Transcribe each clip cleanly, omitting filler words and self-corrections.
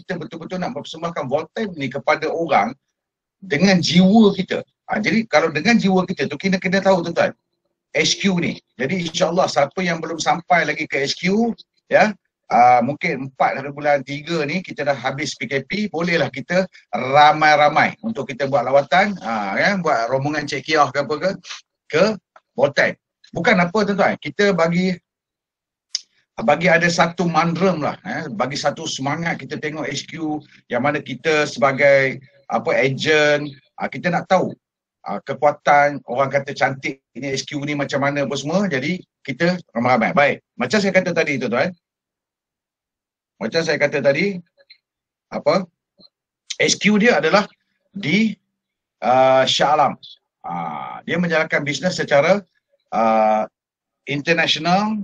kita betul-betul nak mempersembahkan Voltime ni kepada orang dengan jiwa kita. Jadi kalau dengan jiwa kita tu, kita kena tahu tuan-tuan, HQ ni. Jadi insyaAllah siapa yang belum sampai lagi ke HQ, ya, mungkin 4 hari bulan 3 ni kita dah habis PKP, bolehlah kita ramai-ramai untuk kita buat lawatan, ya, buat rombongan cekiah ke apa ke Voltime. Bukan apa tuan-tuan, kita bagi ada satu mandrem lah, bagi satu semangat kita tengok HQ yang mana kita sebagai ejen, kita nak tahu kekuatan, orang kata cantik ini HQ ni macam mana apa semua. Jadi kita ramai-ramai. Baik, macam saya kata tadi tuan-tuan, HQ dia adalah di Shah Alam. Dia menjalankan bisnes secara international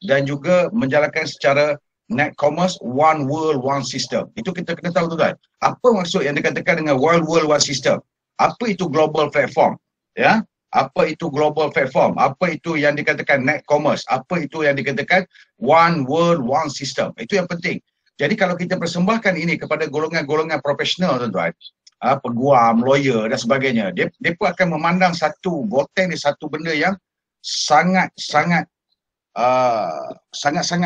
dan juga menjalankan secara net commerce, one world, one system. Itu kita kena tahu tuan-tuan. Apa maksud yang dikatakan dengan one world, one system? Apa itu global platform? Ya, apa itu global platform? Apa itu yang dikatakan net commerce? Apa itu yang dikatakan one world, one system? Itu yang penting. Jadi kalau kita persembahkan ini kepada golongan-golongan profesional tuan-tuan, peguam, lawyer dan sebagainya, dia pun akan memandang satu Voltime ni satu benda yang sangat-sangat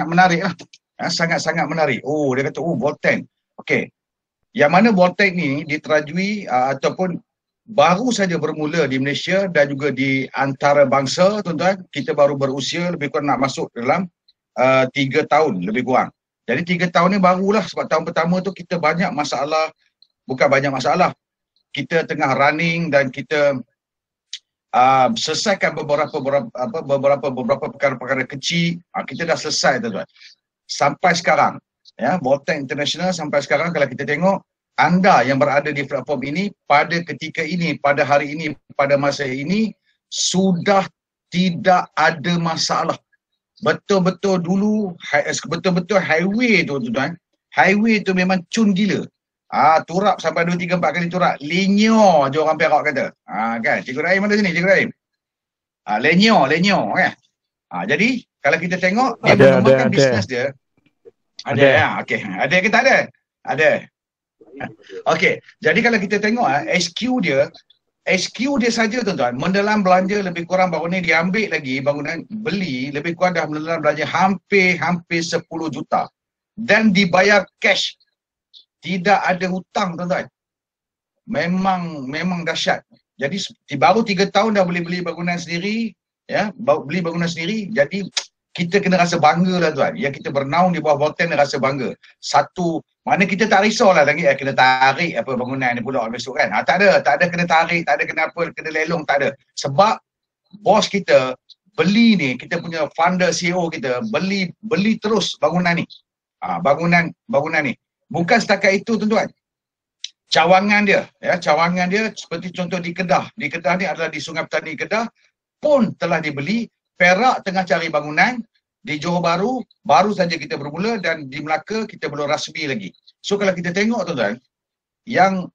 menarik lah. Sangat-sangat menarik. Oh, dia kata, oh Voltime. Okey. Yang mana Voltime ni diterajui ataupun baru saja bermula di Malaysia dan juga di antarabangsa tuan-tuan. Kita baru berusia lebih kurang nak masuk dalam 3 tahun lebih kurang. Jadi 3 tahun ni barulah, sebab tahun pertama tu kita banyak masalah. Bukan banyak masalah. Kita tengah running dan kita selesaikan beberapa perkara-perkara kecil. Kita dah selesai tuan-tuan. Sampai sekarang, ya, Voltime International sampai sekarang kalau kita tengok, anda yang berada di platform ini pada ketika ini, pada hari ini, pada masa ini sudah tidak ada masalah. Betul-betul dulu, betul-betul highway tu tuan-tuan, highway tu memang cun gila. Turap sampai 2, 3, 4 kali turap. Lenyo je orang Perak kata. Kan? Cikgu Rahim ada sini, Cikgu Rahim. Lenyo kan. Jadi kalau kita tengok dia mengembangkan bisnes dia. Ada. Okey. Ada ke tak ada? Ada. Okey. Jadi kalau kita tengok HQ dia saja tuan-tuan, mendalam belanja lebih kurang baru ni diambil lagi bangunan, beli lebih kurang dah mendalam belanja hampir 10 juta. Dan dibayar cash. Tidak ada hutang tuan-tuan. Memang dahsyat. Jadi baru 3 tahun dah boleh beli bangunan sendiri, ya, beli bangunan sendiri. Jadi kita kena rasa bangga lah tuan. Yang kita bernaung di bawah Voltime dan rasa bangga. Satu, mana kita tak risau lah lagi kena tarik apa bangunan ni pula besok kan. Tak ada kena tarik, tak ada kena apa, kena lelong, tak ada. Sebab bos kita beli ni, kita punya founder CEO kita beli terus bangunan ni. Bangunan ni. Bukan setakat itu tuan-tuan. Cawangan dia seperti contoh di Kedah. Di Kedah ni adalah di Sungai Petani Kedah pun telah dibeli. Perak tengah cari bangunan. Di Johor Bahru baru saja kita bermula, dan di Melaka kita belum rasmi lagi. So kalau kita tengok tuan-tuan, yang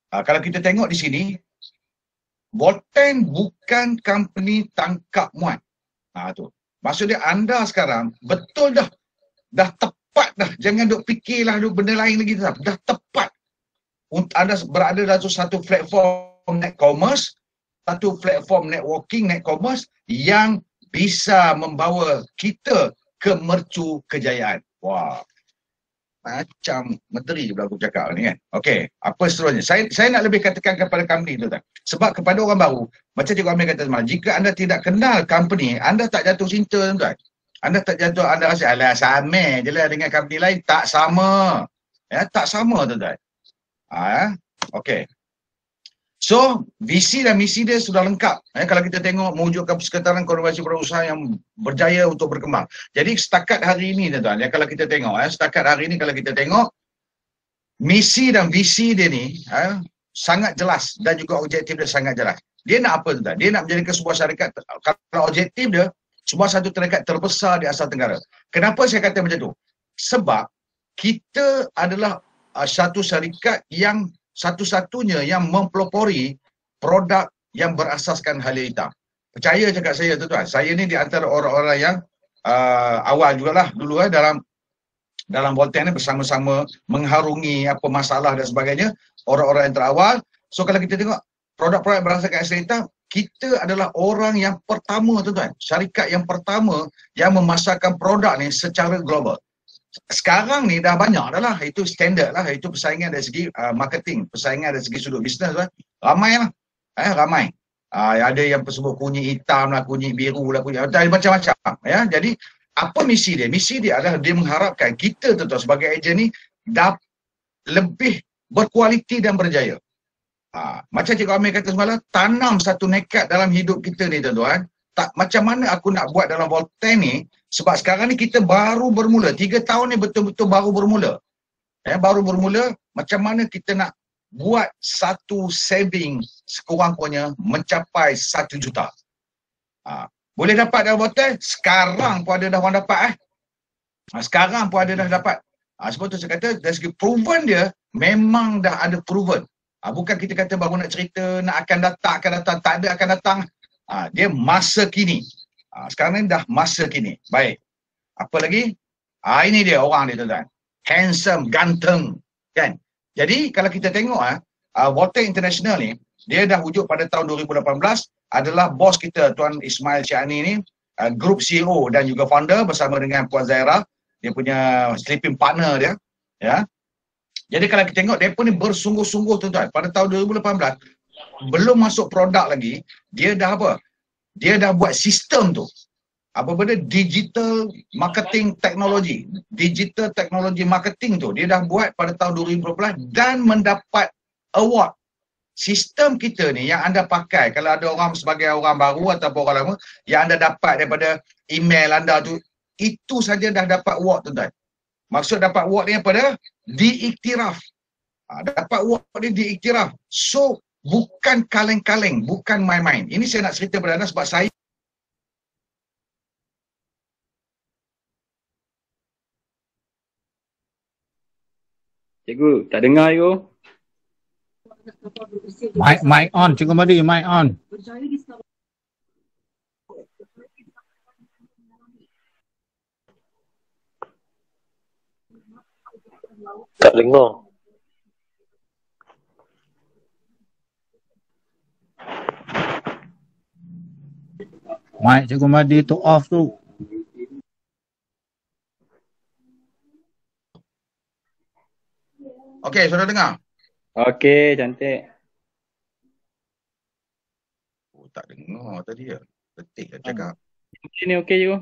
kalau kita tengok di sini, Voltime bukan company tangkap muat. Tu. Maksudnya anda sekarang betul dah tepat dah. Jangan duk fikirlah duk benda lain lagi dah. Dah tepat. Anda berada dalam satu platform net commerce, satu platform networking, net commerce yang bisa membawa kita ke mercu kejayaan. Wah. Macam menteri pula aku cakap ni kan. Okey, apa seterusnya? Saya nak lebih katakan kepada company tu, sebab kepada orang baru, macam Cikgu Amir kata semalam, jika anda tidak kenal company, anda tak jatuh cinta tuan. Anda tak jatuh, anda rasa alah sama je lah dengan company lain. Tak sama. Ya, tak sama tuan-tuan. Okey. So, visi dan misi dia sudah lengkap. Kalau kita tengok mewujudkan Persekitaran Koordinasi Berusaha yang berjaya untuk berkembang. Jadi setakat hari ini tuan-tuan, kalau kita tengok, setakat hari ini kalau kita tengok, misi dan visi dia ni sangat jelas dan juga objektif dia sangat jelas. Dia nak apa tuan-tuan? Dia nak menjadikan sebuah syarikat, kalau objektif dia, sebuah satu syarikat terbesar di Asia Tenggara. Kenapa saya kata macam tu? Sebab kita adalah satu syarikat yang satu-satunya yang mempelopori produk yang berasaskan hala hitam. Percaya cakap saya tuan-tuan, saya ni di antara orang-orang yang awal jugalah dulu dalam dalam Volten ni bersama-sama mengharungi apa masalah dan sebagainya, orang-orang yang terawal. So kalau kita tengok produk-produk berdasarkan akselerator, kita adalah orang yang pertama tuan-tuan, syarikat yang pertama yang memasarkan produk ni secara global. Sekarang ni dah banyak dah lah, itu standard lah, itu persaingan dari segi marketing, persaingan dari segi sudut bisnes lah, ramai lah, ramai. Ada yang sebut kunyit hitam lah, kunyit biru lah, kunyit macam-macam. Ya, jadi apa misi dia? Misi dia adalah dia mengharapkan kita tuan-tuan sebagai ejen ni lebih berkualiti dan berjaya. Macam Cikgu Amir kata semalam, tanam satu nekat dalam hidup kita ni tuan-tuan. Macam mana aku nak buat dalam Volten ni, sebab sekarang ni kita baru bermula, 3 tahun ni betul-betul baru bermula. Baru bermula, macam mana kita nak buat satu saving sekurang-kurangnya mencapai 1 juta. Boleh dapat dalam Volten? Sekarang pun ada dah orang dapat. Sekarang pun ada dah dapat. Sebab tu saya kata, dari segi proven dia, memang dah ada proven. Bukan kita kata baru nak cerita, nak akan datang, tak ada akan datang. Dia masa kini. Sekarang ni dah masa kini. Baik. Apa lagi? Ini dia orang dia tuan-tuan. Handsome, ganteng. Kan? Jadi kalau kita tengok Volten International ni, dia dah wujud pada tahun 2018, adalah bos kita Tuan Ismail Syahni ni, group CEO dan juga founder bersama dengan Puan Zaira, dia punya sleeping partner dia. Ya. Jadi kalau kita tengok, dia pun ni bersungguh-sungguh tuan-tuan. Pada tahun 2018, belum masuk produk lagi, dia dah apa? Dia dah buat sistem tu. Apa benda? Digital marketing technology. Digital technology marketing tu, dia dah buat pada tahun 2012 dan mendapat award. Sistem kita ni yang anda pakai, kalau ada orang sebagai orang baru ataupun orang lama, yang anda dapat daripada email anda tu, itu saja dah dapat award tuan-tuan. Maksud dapat award ni apa dia? Diiktiraf. Dapat award ni diiktiraf. So, bukan kaleng-kaleng, bukan main-main. Ini saya nak cerita pada anda sebab saya Cikgu, tak dengar you. Mic on, Cikgu Madi, mic on. Tak dengar. Mic Cikgu Madi tu off tu. okey, sudah dengar? Okey, cantik. Tak dengar tadi ya. Detik dah cakap. Ini okey you?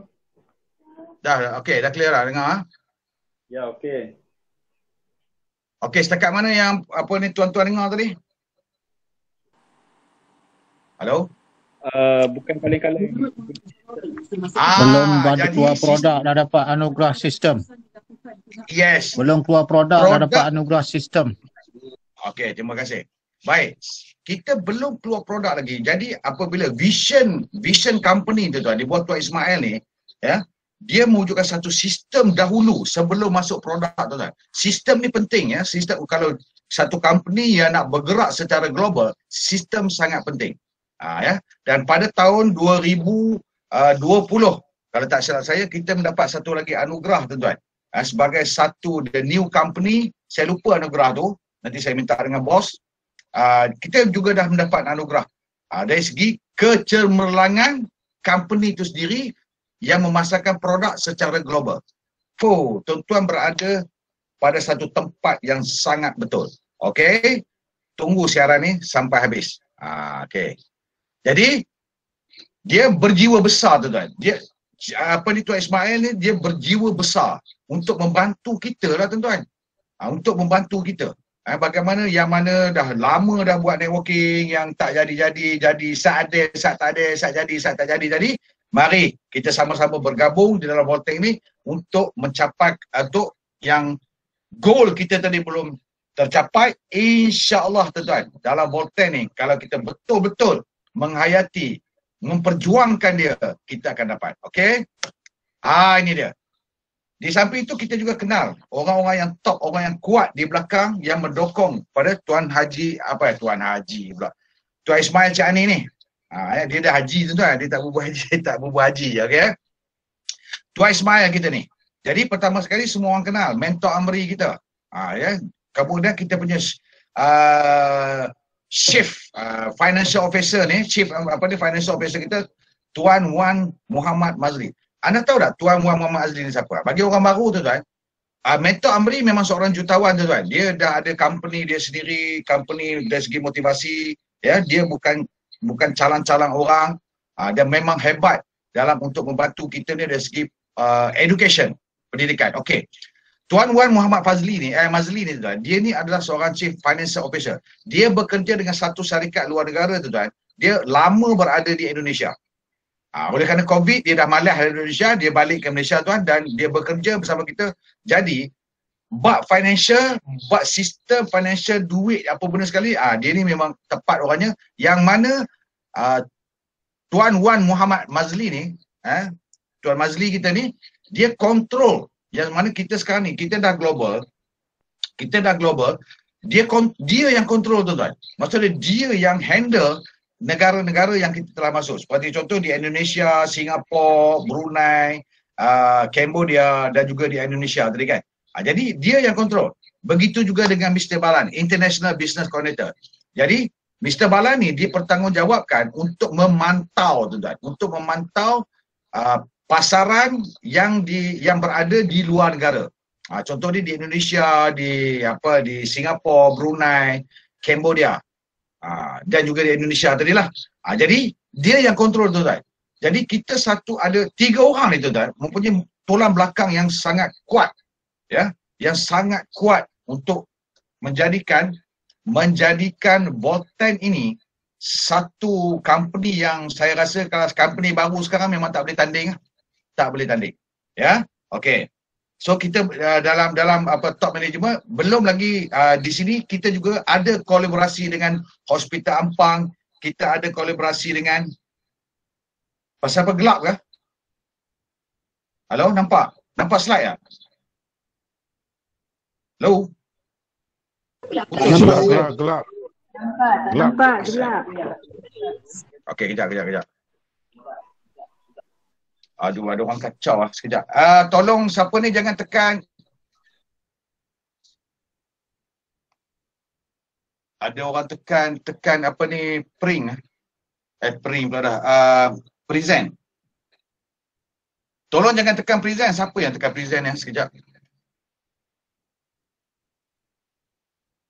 Dah okey, dah clear dah dengar. Ya, okey. Okey, setakat mana yang apa ni tuan-tuan dengar tadi? Halo? Bukan kaleng-kaleng. Belum ada jadi keluar produk dah dapat anugerah sistem. Yes. Belum keluar produk dah dapat anugerah sistem. Okey, terima kasih. Baik. Kita belum keluar produk lagi. Jadi apabila vision company tu tuan dibuat Tuan Ismail ni, ya, dia mewujudkan satu sistem dahulu sebelum masuk produk tu tuan. Sistem ni penting ya. Sistem, kalau satu company yang nak bergerak secara global, sistem sangat penting. Ya. Dan pada tahun 2020, kalau tak salah saya, kita mendapat satu lagi anugerah tuan-tuan. Sebagai satu the new company, saya lupa anugerah tu, nanti saya minta dengan bos. Kita juga dah mendapat anugerah dari segi kecemerlangan company itu sendiri yang memasarkan produk secara global. Tuan-tuan berada pada satu tempat yang sangat betul. Okey, tunggu siaran ni sampai habis. Okey. Jadi dia berjiwa besar tuan-tuan. Dia Tuan Ismail ni dia berjiwa besar untuk membantu kita lah tuan-tuan. Untuk membantu kita. Bagaimana yang mana dah lama dah buat networking yang tak jadi, saat ada, saat tak ada, saat jadi, saat tak jadi. Mari kita sama-sama bergabung di dalam Volten ini untuk mencapai untuk yang goal kita tadi belum tercapai. InsyaAllah tuan-tuan, dalam Volten ni kalau kita betul-betul menghayati, memperjuangkan dia, kita akan dapat. Okey? Ini dia. Di samping itu kita juga kenal orang-orang yang top, orang yang kuat di belakang yang mendukung pada Tuan Haji, Tuan Haji pula. Tuan Ismail Syahni ni. Dia dah haji tuan-tuan, dia tak berbuat haji, okey. Tuan Ismail kita ni. Jadi pertama sekali semua orang kenal mentor Amri kita. Ya. Kemudian kita punya chief financial officer ni, financial officer kita Tuan Wan Muhammad Mazli. Anda tahu tak Tuan Wan Muhammad Mazli ni siapa? Bagi orang baru tu tuan, mentor Amri memang seorang jutawan tu tuan. Dia dah ada company dia sendiri, company dari segi motivasi, ya, dia bukan calang-calang orang, dan memang hebat dalam untuk membantu kita ni dari segi education, pendidikan. Okey. Tuan Wan Muhammad Mazli ni tuan, dia ni adalah seorang chief financial officer. Dia bekerja dengan satu syarikat luar negara tu tuan. Dia lama berada di Indonesia. Oleh kerana COVID, dia dah malas dari Indonesia, dia balik ke Malaysia tuan, dan dia bekerja bersama kita. Jadi, bab financial, bab sistem financial, duit, apa benda sekali, dia ni memang tepat orangnya. Yang mana Tuan Wan Muhammad Mazli ni, Tuan Mazli kita ni, dia kontrol. Yang mana kita sekarang ni, kita dah global, dia yang kontrol tu tuan. Maksudnya dia yang handle negara-negara yang kita telah masuk. Seperti contoh di Indonesia, Singapura, Brunei, Cambodia dan juga di Indonesia tadi kan. Jadi dia yang kontrol. Begitu juga dengan Mr. Balan, International Business Coordinator. Jadi Mr. Balan ni dia bertanggungjawabkan untuk memantau tuan, untuk memantau pasaran yang berada di luar negara. Contoh ni di Indonesia, di Singapura, Brunei, Cambodia. Dan juga di Indonesia tadilah. Jadi dia yang kontrol tuan. Jadi kita ada 3 orang ni tuan, mempunyai tulang belakang yang sangat kuat, ya, yang sangat kuat untuk menjadikan Bolten ini satu company yang saya rasa kalau company baru sekarang memang tak boleh tanding, ya. Okey. So kita dalam top management, belum lagi di sini kita juga ada kolaborasi dengan Hospital Ampang, kita ada kolaborasi dengan pasal apa gelap ke? Halo, nampak slide tak? Halo? Gelap. Nampak gelap. Okey, kejap. Aduh, ada orang kacau lah sekejap. Tolong siapa ni jangan tekan. Ada orang tekan apa ni, print pula dah. Present. Tolong jangan tekan present. Siapa yang tekan present ya? Sekejap.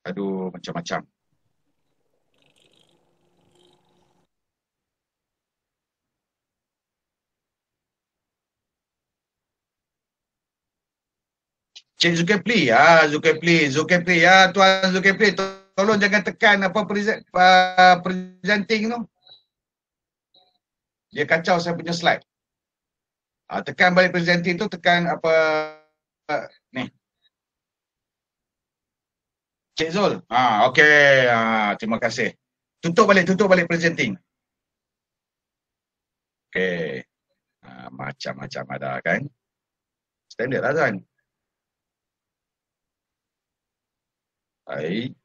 Aduh, macam-macam. Cik Zulkifli, Zulkifli, ya Tuan Zulkifli, tolong jangan tekan presenting tu. Dia kacau saya punya slide. Tekan balik presenting tu, tekan ni. Cik Zul, okey, terima kasih. Tutup balik presenting. Okey. Macam-macam ada kan. Standard lah kan. Baik.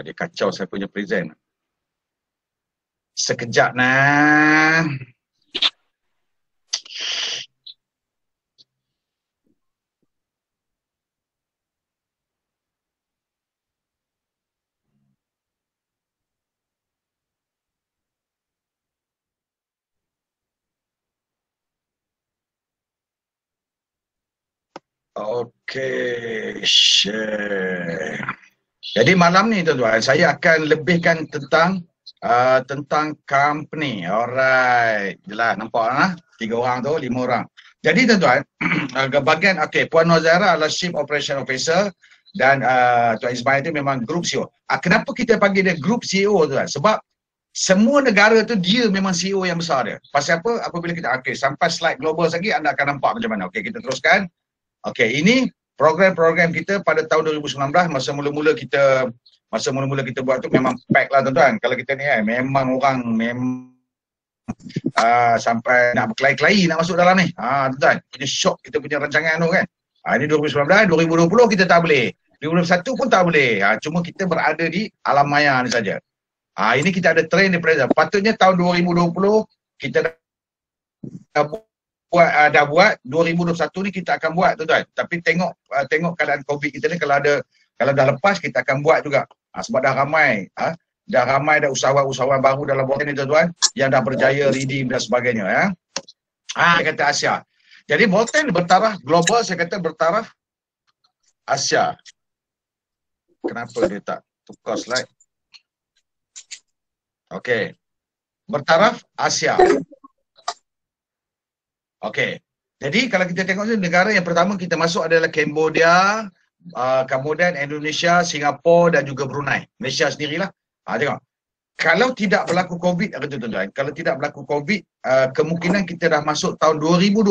Dia kacau saya punya present. Sekejap nah. Okey, share. Jadi malam ni tuan-tuan, saya akan lebihkan tentang company. Alright. Jelas nampak lah. 3 orang tu, 5 orang. Jadi tuan-tuan, bahagian Puan Nozara adalah Chief Operation Officer dan Tuan Ismail tu memang Group CEO. Kenapa kita panggil dia Group CEO tuan? Sebab semua negara tu dia memang CEO yang besar dia. Pasal apa? Apabila kita sampai slide global lagi anda akan nampak macam mana. Okey, kita teruskan. Okey, ini program-program kita pada tahun 2019 masa mula-mula kita buat tu memang pack lah tuan-tuan. Kalau kita ni memang orang sampai nak berkelahi-kelahi nak masuk dalam ni. Tuan-tuan, punya shock kita punya rancangan tu kan. Ini 2019, 2020 kita tak boleh. 2021 pun tak boleh. Cuma kita berada di alam maya ni saja. Ini kita ada train di present. Patutnya tahun 2020 kita dah dah buat 2021 ni kita akan buat tuan-tuan. Tapi tengok keadaan COVID kita ni, kalau dah lepas kita akan buat juga. Sebab dah ramai dah usahawan-usahawan baru dalam Bolten ni tuan-tuan yang dah berjaya redeem dan sebagainya ya. Saya kata Asia. Jadi Bolten bertaraf global, saya kata bertaraf Asia. Kenapa dia tak tukar slide? Okey. Bertaraf Asia. Okey. Jadi kalau kita tengok negara yang pertama kita masuk adalah Cambodia, kemudian Indonesia, Singapura dan juga Brunei. Malaysia sendirilah. Tengok. Kalau tidak berlaku COVID, tuan-tuan, kalau tidak berlaku COVID, kemungkinan kita dah masuk tahun 2020,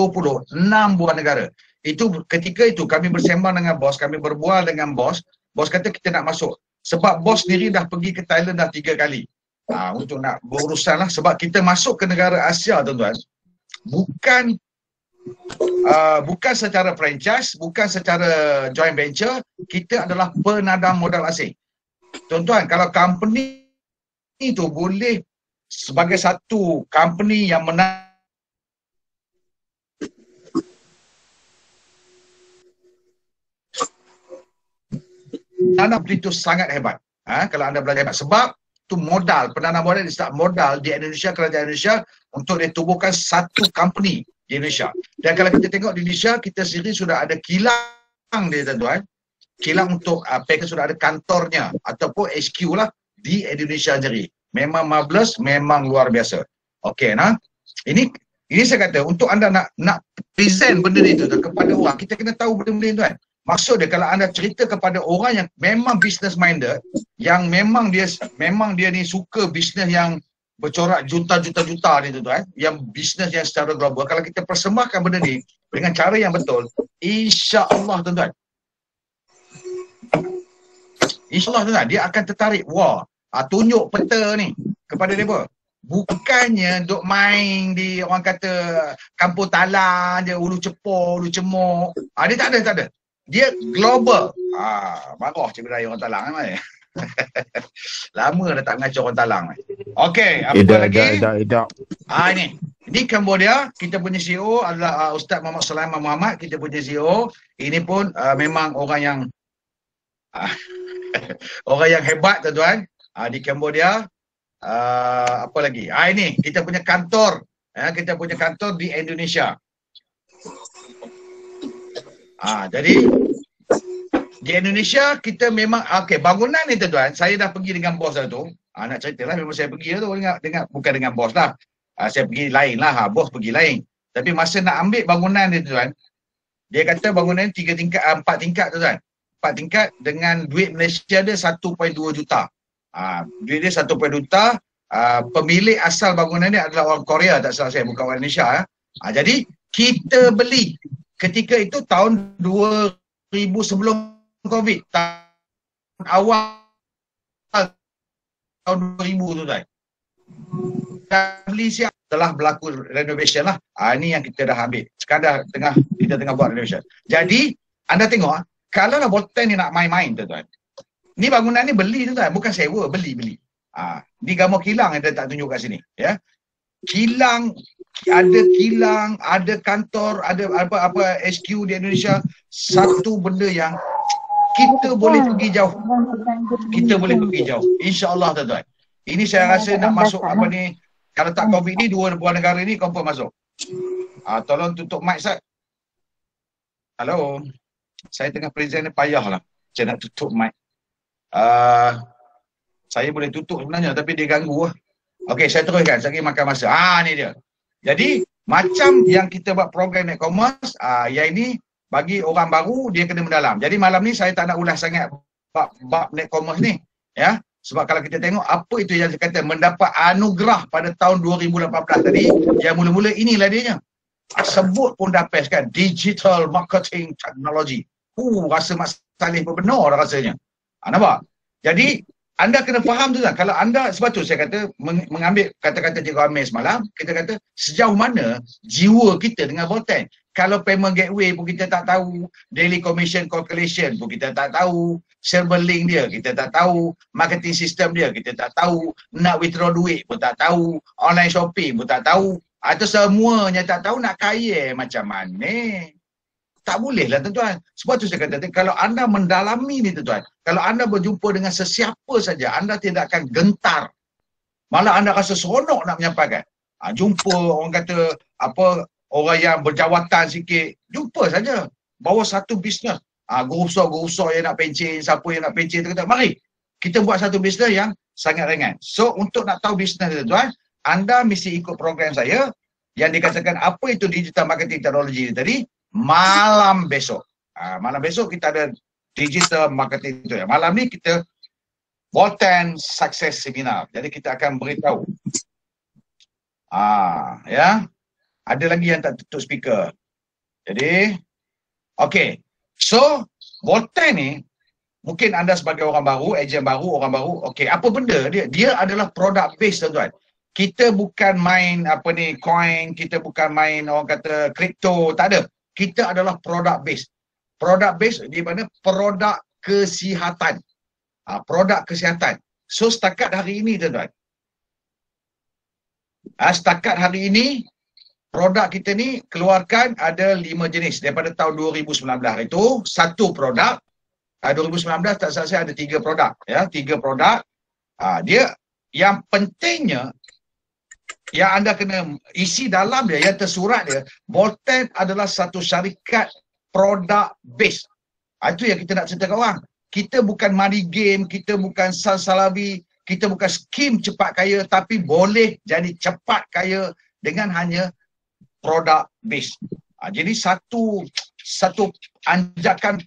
6 buah negara. Itu ketika itu kami bersembang dengan bos, kami berbual dengan bos kata kita nak masuk. Sebab bos sendiri dah pergi ke Thailand dah 3 kali. Untuk nak berurusan lah, sebab kita masuk ke negara Asia tuan-tuan, bukan secara franchise, bukan secara joint venture, kita adalah penadam modal asing. Tuan-tuan, kalau company itu boleh sebagai satu company yang menang itu sangat hebat. Kalau anda belajar hebat, sebab itu modal, pendanaan modal modal di Indonesia, kerajaan Indonesia untuk ditubuhkan satu company di Indonesia. Dan kalau kita tengok di Indonesia, kita sendiri sudah ada kilang dia tuan-tuan. Kilang untuk PK sudah ada kantornya ataupun HQ lah di Indonesia sendiri. Memang marvelous, memang luar biasa. Okey, nah. Ini saya kata untuk anda nak present benda ni tu kepada orang, kita kena tahu benda-benda ni tuan. Maksud dia kalau anda cerita kepada orang yang memang business minded, yang memang dia ni suka bisnes yang bercorak juta-juta ni tuan, yang bisnes yang secara global, kalau kita persembahkan benda ni dengan cara yang betul, insya-Allah tuan-tuan. InsyaAllah tuan-tuan, dia akan tertarik. Wah, tunjuk peta ni kepada mereka. Bukannya duk main di orang kata kampung talang je, ulu cepor, ulu cemok. Dia tak ada. Dia global. Marah Cikgu Raya orang talang kan. Lama dah tak mengajar orang talang. Okey, apa lagi? Ini Cambodia, kita punya CEO adalah Ustaz Muhammad Sulaiman Muhammad, kita punya CEO. Ini pun memang orang yang orang yang hebat tuan-tuan. Di Cambodia. Apa lagi? Ini kita punya kantor. Kita punya kantor di Indonesia. Jadi di Indonesia kita memang bangunan ni tuan-tuan, saya dah pergi dengan bos dah tu. Nak ceritalah, memang saya pergi tu bukan dengan bos lah. Saya pergi lain lah, bos pergi lain. Tapi masa nak ambil bangunan ni tuan, dia kata bangunan 4 tingkat tuan. 4 tingkat dengan duit Malaysia dia 1.2 juta. Duit dia 1.2 juta. Pemilik asal bangunan ni adalah orang Korea, tak salah saya, bukan orang Indonesia. Jadi kita beli ketika itu tahun 2000 sebelum COVID, tahun awal tahun 2000 tu tuan. Beli siap, telah berlaku renovation lah. Ini yang kita dah ambil. Sekarang kita tengah buat renovation. Jadi anda tengok, kalau lah Bolten ni nak main-main tuan-tuan. Ni bangunan ni beli tuan-tuan, bukan sewa, beli. Ni gambar kilang yang saya tak tunjuk kat sini, ya. Kilang, ada kantor, ada apa HQ di Indonesia. Satu benda yang kita boleh pergi jauh. InsyaAllah tuan-tuan. Ini saya rasa nak masuk apa ni, kalau tak COVID ni, 2 buah negara ni confirm masuk. Tolong tutup mic Sat. Hello. Saya tengah present ni payah lah. Saya nak tutup mic. Saya boleh tutup sebenarnya tapi dia ganggu lah. Okey, saya teruskan. Saya makan masa. Ni dia. Jadi, macam yang kita buat program Net Commerce, yang ini bagi orang baru, dia kena mendalam. Jadi malam ni saya tak nak ulas sangat bab Net Commerce ni. Ya. Sebab kalau kita tengok apa itu yang saya kata mendapat anugerah pada tahun 2018 tadi, yang mula-mula inilah dia. Sebut pun dah best kan. Digital Marketing Technology. Rasa Mak Saleh benar rasanya. Nampak? Jadi, anda kena faham tu kan, kalau anda, sebab tu saya kata, mengambil kata-kata Cikgu Amir semalam, kita kata sejauh mana jiwa kita dengan Bolten. Kalau payment gateway pun kita tak tahu, daily commission calculation pun kita tak tahu, server link dia kita tak tahu, marketing system dia kita tak tahu, nak withdraw duit pun tak tahu, online shopping pun tak tahu. Atau semuanya tak tahu nak kaya macam mana. Tak boleh lah tuan-tuan. Sebab tu saya kata, kalau anda mendalami ni tuan-tuan, kalau anda berjumpa dengan sesiapa saja, anda tidak akan gentar. Malah anda rasa seronok nak menyampaikan. Jumpa orang kata, orang yang berjawatan sikit, jumpa saja. Bawa satu bisnes. Guru-guru yang nak pencen, siapa yang nak pencen, tu kata, mari kita buat satu bisnes yang sangat ringan. So, untuk nak tahu bisnes tuan-tuan, anda mesti ikut program saya yang dikatakan apa itu digital marketing teknologi tadi. Malam besok. Malam besok kita ada digital marketing tu. Malam ni kita Bolten Success Seminar. Jadi kita akan beritahu. Ya. Ada lagi yang tak tutup speaker. Jadi, okey. So, Bolten ni mungkin anda sebagai orang baru, ejen baru, orang baru. Okey, apa benda dia? Dia adalah product based tuan-tuan. Kita bukan main coin, kita bukan main orang kata kripto, tak ada. Kita adalah product based. Product based di mana produk kesihatan. Produk kesihatan. So setakat hari ini tuan-tuan. Setakat hari ini produk kita ni keluarkan ada 5 jenis daripada tahun 2019 itu satu produk. 2019 tak salah saya ada 3 produk ya, 3 produk. Dia yang pentingnya yang anda kena isi dalam dia, yang tersurat dia, Bolten adalah satu syarikat product base. Itu yang kita nak ceritakan orang. Kita bukan money game, kita bukan salsalabi, kita bukan skim cepat kaya, tapi boleh jadi cepat kaya dengan hanya product base. Jadi satu anjakan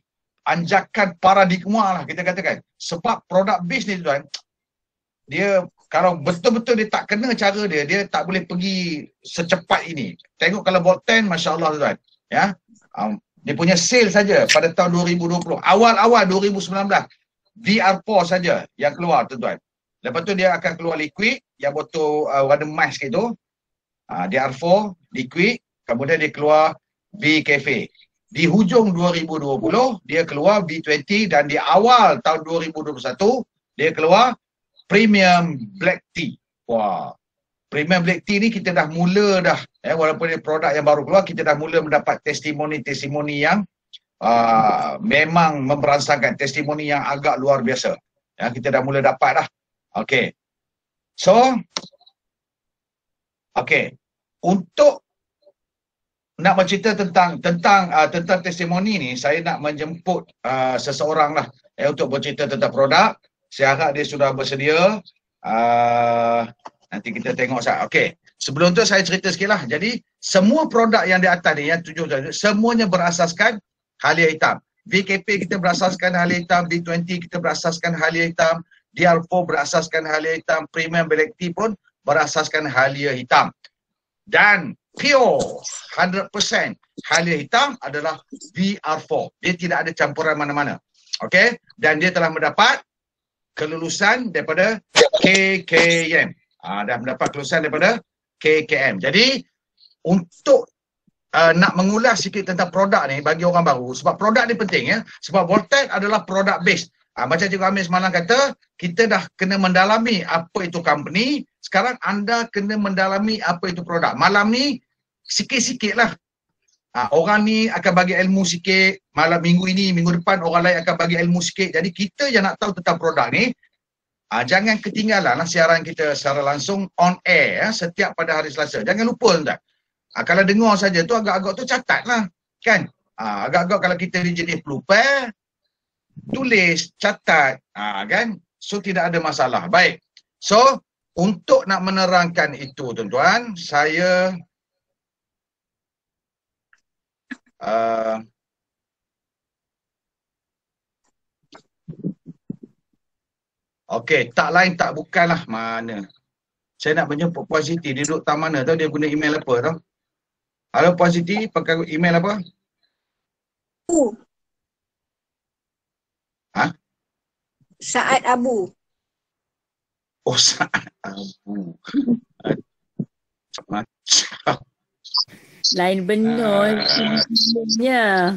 paradigma lah kita katakan. Sebab product base ni tuan, dia kalau betul-betul dia tak kena cara dia, dia tak boleh pergi secepat ini. Tengok kalau Bolten, Masya Allah tuan. Ya? Dia punya sale saja pada tahun 2020. Awal-awal 2019. VR4 saja yang keluar tuan. Lepas tu dia akan keluar liquid, yang botol warna emas gitu. DR4, liquid. Kemudian dia keluar V-Cafe. Di hujung 2020, dia keluar V20 dan di awal tahun 2021, dia keluar Premium Black Tea. Wah, Premium Black Tea ni kita dah mula dah, walaupun dia produk yang baru keluar, kita dah mula mendapat testimoni-testimoni yang memang memberansangkan, testimoni yang agak luar biasa. Ya, kita dah mula dapat dah. Okey. So, okey. Untuk nak bercerita tentang testimoni ni, saya nak menjemput seseorang lah untuk bercerita tentang produk. Saya harap dia sudah bersedia. Nanti kita tengok saja. Okey. Sebelum tu saya cerita sikit lah. Jadi, semua produk yang di atas ni, yang 7 semuanya berasaskan halia hitam. VKP kita berasaskan halia hitam. V20 kita berasaskan halia hitam. DR4 berasaskan halia hitam. Premium Black Tea pun berasaskan halia hitam. Dan pure 100% halia hitam adalah VR4. Dia tidak ada campuran mana-mana. Okey? Dan dia telah mendapat kelulusan daripada KKM. Dah mendapat kelulusan daripada KKM. Jadi untuk nak mengulas sikit tentang produk ni bagi orang baru, sebab produk ni penting ya. Sebab Bolten adalah product based. Macam Cikgu Amir semalam kata, kita dah kena mendalami apa itu company. Sekarang anda kena mendalami apa itu produk. Malam ni sikit-sikit lah. Orang ni akan bagi ilmu sikit, malam minggu ini, minggu depan orang lain akan bagi ilmu sikit. Jadi kita yang nak tahu tentang produk ni, jangan ketinggalan lah siaran kita secara langsung on air setiap pada hari Selasa. Jangan lupa tuan. Kalau dengar saja tu agak-agak tu catat lah. Kan? Agak-agak kalau kita di jenis pelupar, tulis, catat. Kan? So tidak ada masalah. Baik. So untuk nak menerangkan itu tuan-tuan, saya okey, tak lain tak bukanlah mana. Saya nak menjemput Puan Siti, dia duduk tak mana tau, dia guna email apa tau. Halo Puan Siti, pakai email apa? Saat Abu. Oh, Saat Abu. Macam Lain benda sebenarnya.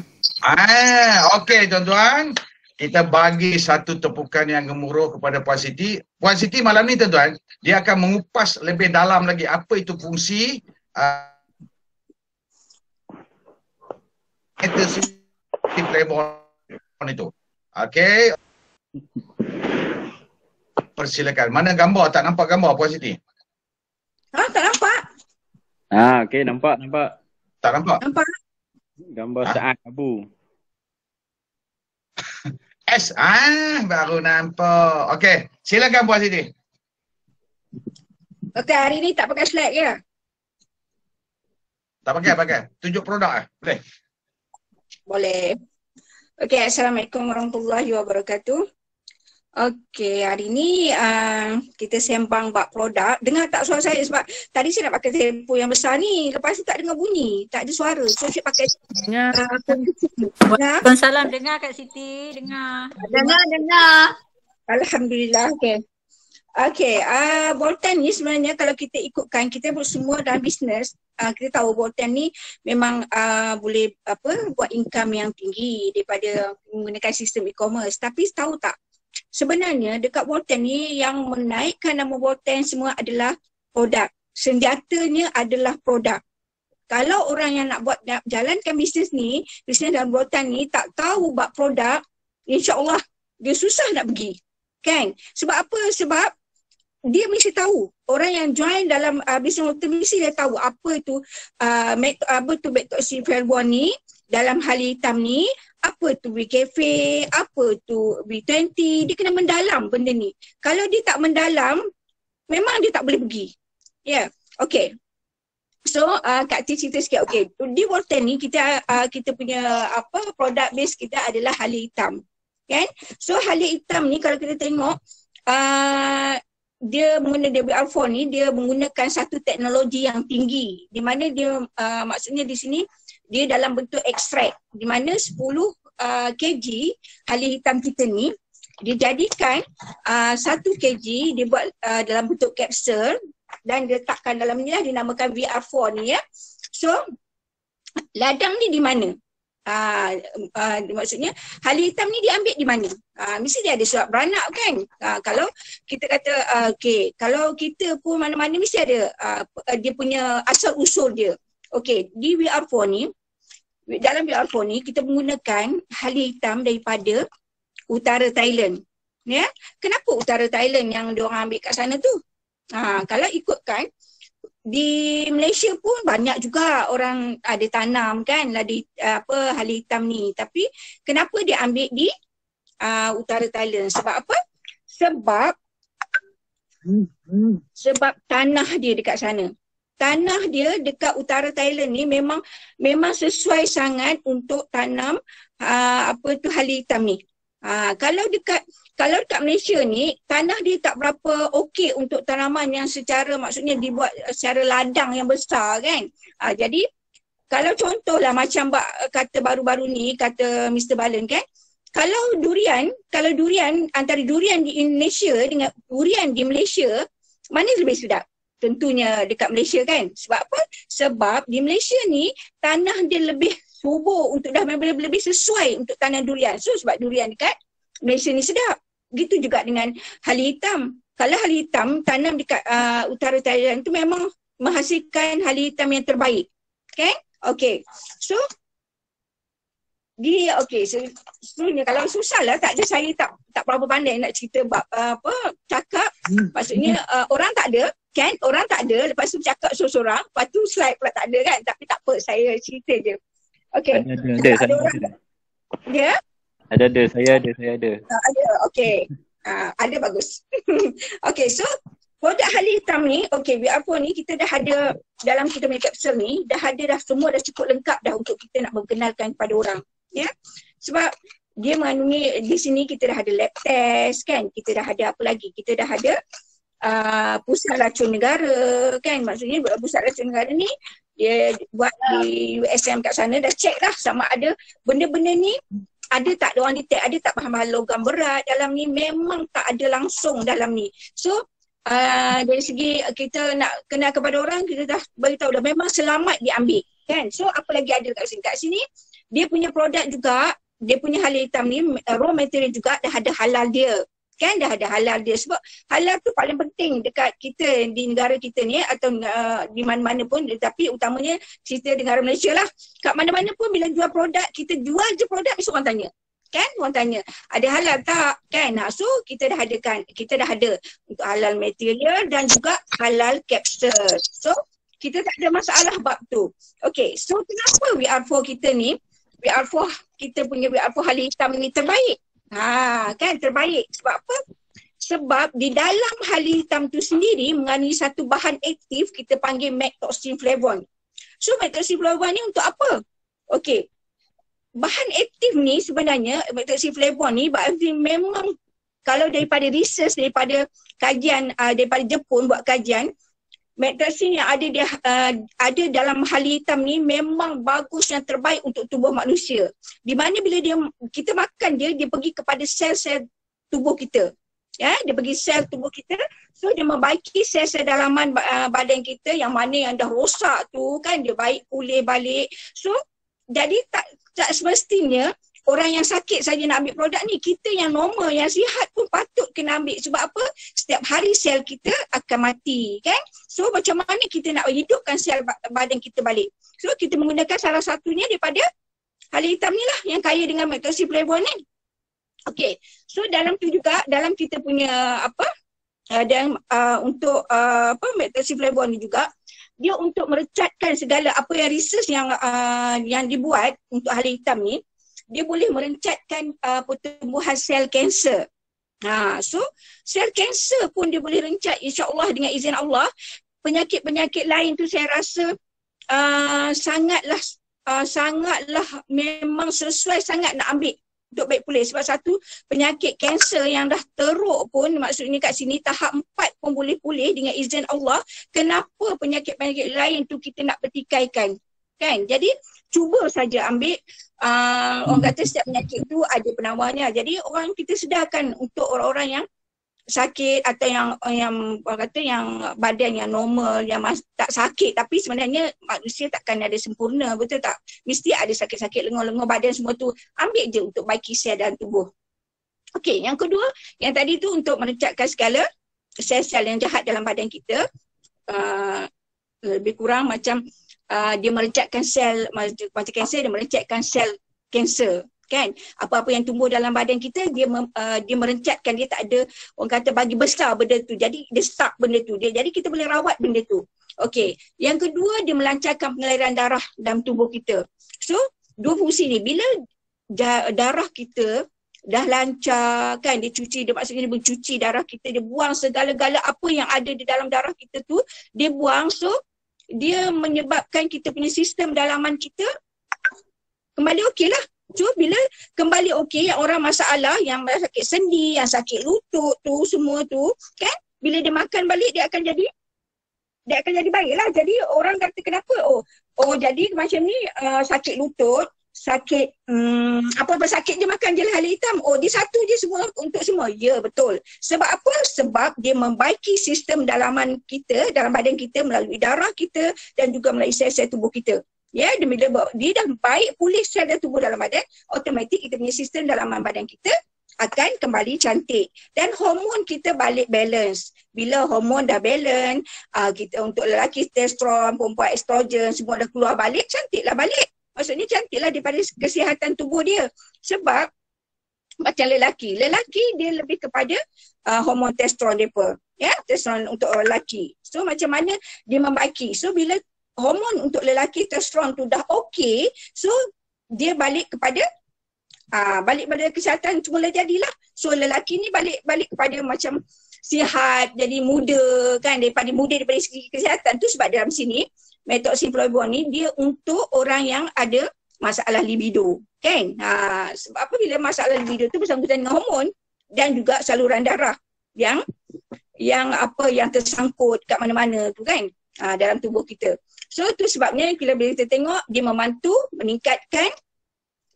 Okey tuan-tuan. Kita bagi satu tepukan yang gemuruh kepada Puan Siti. Puan Siti malam ni tuan-tuan, dia akan mengupas lebih dalam lagi apa itu fungsi Playboy itu. Okey. Persilakan. Mana gambar? Tak nampak gambar Puan Siti? Tak nampak. Okey, nampak. Tak nampak? Nampak. Gambar Saad Abu. Baru nampak. Okey, silakan Puan Siti. Okey, hari ni tak pakai slide ke? Tak pakai. Tunjuk produk boleh? Boleh. Okey, Assalamualaikum warahmatullahi wabarakatuh. Okey, hari ni kita sembang bab produk. Dengar tak suara saya? Sebab tadi saya nak pakai telefon yang besar ni. Lepas tu tak dengar bunyi. Tak ada suara. So saya pakai Dengar. Dengar. Dengar Kak Siti. Dengar. Dengar. Alhamdulillah. Okey. Okey, Boltan ni sebenarnya kalau kita ikutkan, kita semua dalam bisnes, kita tahu Boltan ni memang boleh buat income yang tinggi daripada menggunakan sistem e-commerce. Tapi tahu tak, sebenarnya dekat Boltan ni yang menaikkan nama Boltan semua adalah produk. Senjatanya adalah produk. Kalau orang yang nak jalankan bisnes dalam Boltan ni tak tahu bab produk, insya-Allah dia susah nak pergi. Kan? Sebab apa? Sebab dia mesti tahu. Orang yang join dalam bisnes hotel mesti dia tahu apa tu backtoxin Fairborn ni, dalam hal hitam ni, apa tu B-Cafe, apa tu B20, dia kena mendalam benda ni. Kalau dia tak mendalam, memang dia tak boleh pergi. Ya, okay. So, Kak Ti cerita sikit. Okay, di Boltan ni kita punya produk base kita adalah halia hitam. Kan? So, halia hitam ni kalau kita tengok, dia menggunakan WR4 ni, dia menggunakan satu teknologi yang tinggi. Di mana dia, maksudnya di sini, dia dalam bentuk ekstrak. Di mana 10 kg halia hitam kita ni, dia jadikan 1 kg, dia buat dalam bentuk kapsul dan dia letakkan dalam ni lah, dinamakan VR4 ni ya. So, ladang ni di mana? Maksudnya halia hitam ni diambil di mana? Mesti dia ada surat beranak kan? Kalau kita kata okey, kalau kita pun mana-mana mesti ada dia punya asal usul dia. Okey, di VR4 ni, dalam VR4 ni kita menggunakan halia hitam daripada utara Thailand. Ya, kenapa utara Thailand yang diorang ambil kat sana tu? Kalau ikutkan di Malaysia pun banyak juga orang ada tanam kan halia hitam ni, tapi kenapa dia ambil di utara Thailand? Sebab apa? Sebab tanah dia dekat sana. Tanah dia dekat utara Thailand ni memang sesuai sangat untuk tanam halia hitam ni. Kalau dekat Malaysia ni, tanah dia tak berapa okey untuk tanaman yang secara, maksudnya dibuat secara ladang yang besar kan. Jadi kalau contohlah macam kata baru-baru ni, kata Mr. Balen kan, kalau durian antara durian di Indonesia dengan durian di Malaysia, mana lebih sedap? Tentunya dekat Malaysia kan. Sebab apa? Sebab di Malaysia ni tanah dia lebih subur untuk dah lebih sesuai untuk tanam durian. So sebab durian dekat Malaysia ni sedap. Gitu juga dengan halia hitam. Kalau halia hitam tanam dekat utara Thailand tu memang menghasilkan halia hitam yang terbaik. Okay? Okay. So sebenarnya kalau susah lah, tak ada, saya tak berapa pandai nak cerita cakap. Maksudnya orang tak ada kan, orang tak ada, lepas tu cakap seorang-seorang, lepas tu slide pula tak ada kan, tapi tak apa, saya cerita je. Okay. Ada saya ada. Ada, okay. Ada, bagus. Okay, so produk halia hitam ni, okay, VR4 ni kita dah ada dalam kita punya kapsul ni, dah semua dah cukup lengkap dah untuk kita nak memperkenalkan kepada orang. Ya, sebab dia mengandungi, di sini kita dah ada lab test kan, kita dah ada apa lagi, kita dah ada pusat racun negara kan, maksudnya pusat racun negara ni dia buat di USM kat sana, dah check dah sama ada benda-benda ni ada tak diorang detect, ada tak bahan-bahan logam berat dalam ni, memang tak ada langsung dalam ni. So dari segi kita nak kenal kepada orang, kita dah beritahu dah memang selamat diambil kan. So apa lagi ada kat sini? Kat sini dia punya produk juga, dia punya halia hitam ni raw material juga dah ada halal dia Kan dah ada halal dia. Sebab halal tu paling penting dekat kita di negara kita ni atau di mana-mana pun, tapi utamanya cerita negara Malaysia lah. Kat mana-mana pun bila jual produk, kita jual je produk mesti orang tanya. Kan orang tanya ada halal tak kan. So kita dah ada untuk halal material dan juga halal capsule. So kita tak ada masalah bab tu. Okay, so kenapa WR4 kita ni, WR4 kita punya WR4 Halal Hitam ni terbaik? Kan terbaik. Sebab apa? Sebab di dalam Halal Hitam tu sendiri mengandungi satu bahan aktif kita panggil methoxyflavone. So methoxyflavone ni untuk apa? Okay, bahan aktif ni sebenarnya methoxyflavone ni memang kalau daripada research, daripada kajian daripada Jepun buat kajian, methoxy yang ada dalam Halal Hitam ni memang bagus, yang terbaik untuk tubuh manusia. Di mana bila kita makan dia pergi kepada sel-sel tubuh kita. Ya, dia pergi sel tubuh kita, so dia membaiki sel-sel dalaman badan kita yang mana yang dah rosak tu kan, dia baik pulih balik. So jadi tak semestinya orang yang sakit saja nak ambil produk ni. Kita yang normal, yang sihat pun patut kena ambil. Sebab apa? Setiap hari sel kita akan mati kan. So macam mana kita nak hidupkan sel badan kita balik? So kita menggunakan salah satunya daripada Halal Hitam ni lah yang kaya dengan methoxyflavone ni. Okay, so dalam tu juga, dalam kita punya untuk methoxyflavone ni juga, dia untuk merecatkan segala apa yang research yang dibuat untuk Halal Hitam ni, dia boleh merencatkan pertumbuhan sel kanser. So sel kanser pun dia boleh rencat, insya-Allah dengan izin Allah. Penyakit-penyakit lain tu saya rasa sangatlah memang sesuai sangat nak ambil untuk baik pulih. Sebab satu, penyakit kanser yang dah teruk pun, maksudnya kat sini tahap 4 pun boleh pulih dengan izin Allah. Kenapa penyakit-penyakit lain tu kita nak pertikaikan? Kan? Jadi cuba saja ambil, orang kata setiap penyakit tu ada penawarnya. Jadi orang kita sedarkan untuk orang-orang yang sakit atau yang orang kata yang badan yang normal, yang tak sakit, tapi sebenarnya manusia takkan ada sempurna, betul tak? Mesti ada sakit-sakit lengur-lengur badan semua tu. Ambil je untuk baiki sel dalam tubuh. Okey, yang kedua, yang tadi tu untuk merecatkan segala sel-sel yang jahat dalam badan kita. Lebih kurang macam dia merecatkan sel macam kanser, dia merecatkan sel kanser. Kan, apa-apa yang tumbuh dalam badan kita, dia merencatkan, dia tak ada orang kata bagi besar benda tu, jadi dia stuck benda tu, jadi kita boleh rawat benda tu. Okey, yang kedua, dia melancarkan pengaliran darah dalam tubuh kita. So dua fungsi ni, bila darah kita dah lancar kan, dia maksudnya dia mencuci darah kita, dia buang segala-gala apa yang ada di dalam darah kita tu, dia buang. So dia menyebabkan kita punya sistem dalaman kita kembali okey lah. So bila kembali okey, yang orang masalah, yang sakit sendi, yang sakit lutut tu, semua tu kan, bila dia makan balik dia akan jadi baik lah. Jadi orang kata kenapa? Oh jadi macam ni sakit lutut, sakit apa-apa sakit dia makan je lah Halal Hitam. Oh dia satu je semua untuk semua. Ya betul. Sebab apa? Sebab dia membaiki sistem dalaman kita, dalam badan kita melalui darah kita dan juga melalui sel-sel tubuh kita. Ya, bila dia dah baik pulih sel dan tubuh dalam badan, automatik kita punya sistem dalaman badan kita akan kembali cantik. Dan hormon kita balik balance. Bila hormon dah balance, kita untuk lelaki testosteron, perempuan estrogen, semua dah keluar balik, cantiklah balik. Maksudnya cantiklah daripada kesihatan tubuh dia. Sebab macam lelaki dia lebih kepada hormon testosteron mereka. Ya, testosteron untuk lelaki. So macam mana dia membaiki. So bila hormon untuk lelaki testosteron tu dah okey, so dia balik kepada pada kesihatan semula jadilah. So lelaki ni balik kepada macam sihat, jadi muda kan, daripada segi kesihatan tu. Sebab dalam sini methoxyflavone ni dia untuk orang yang ada masalah libido kan. Sebab apa? Bila masalah libido tu bersangkutan dengan hormon dan juga saluran darah yang tersangkut kat mana-mana tu kan, dalam tubuh kita. So tu sebabnya bila kita tengok dia membantu meningkatkan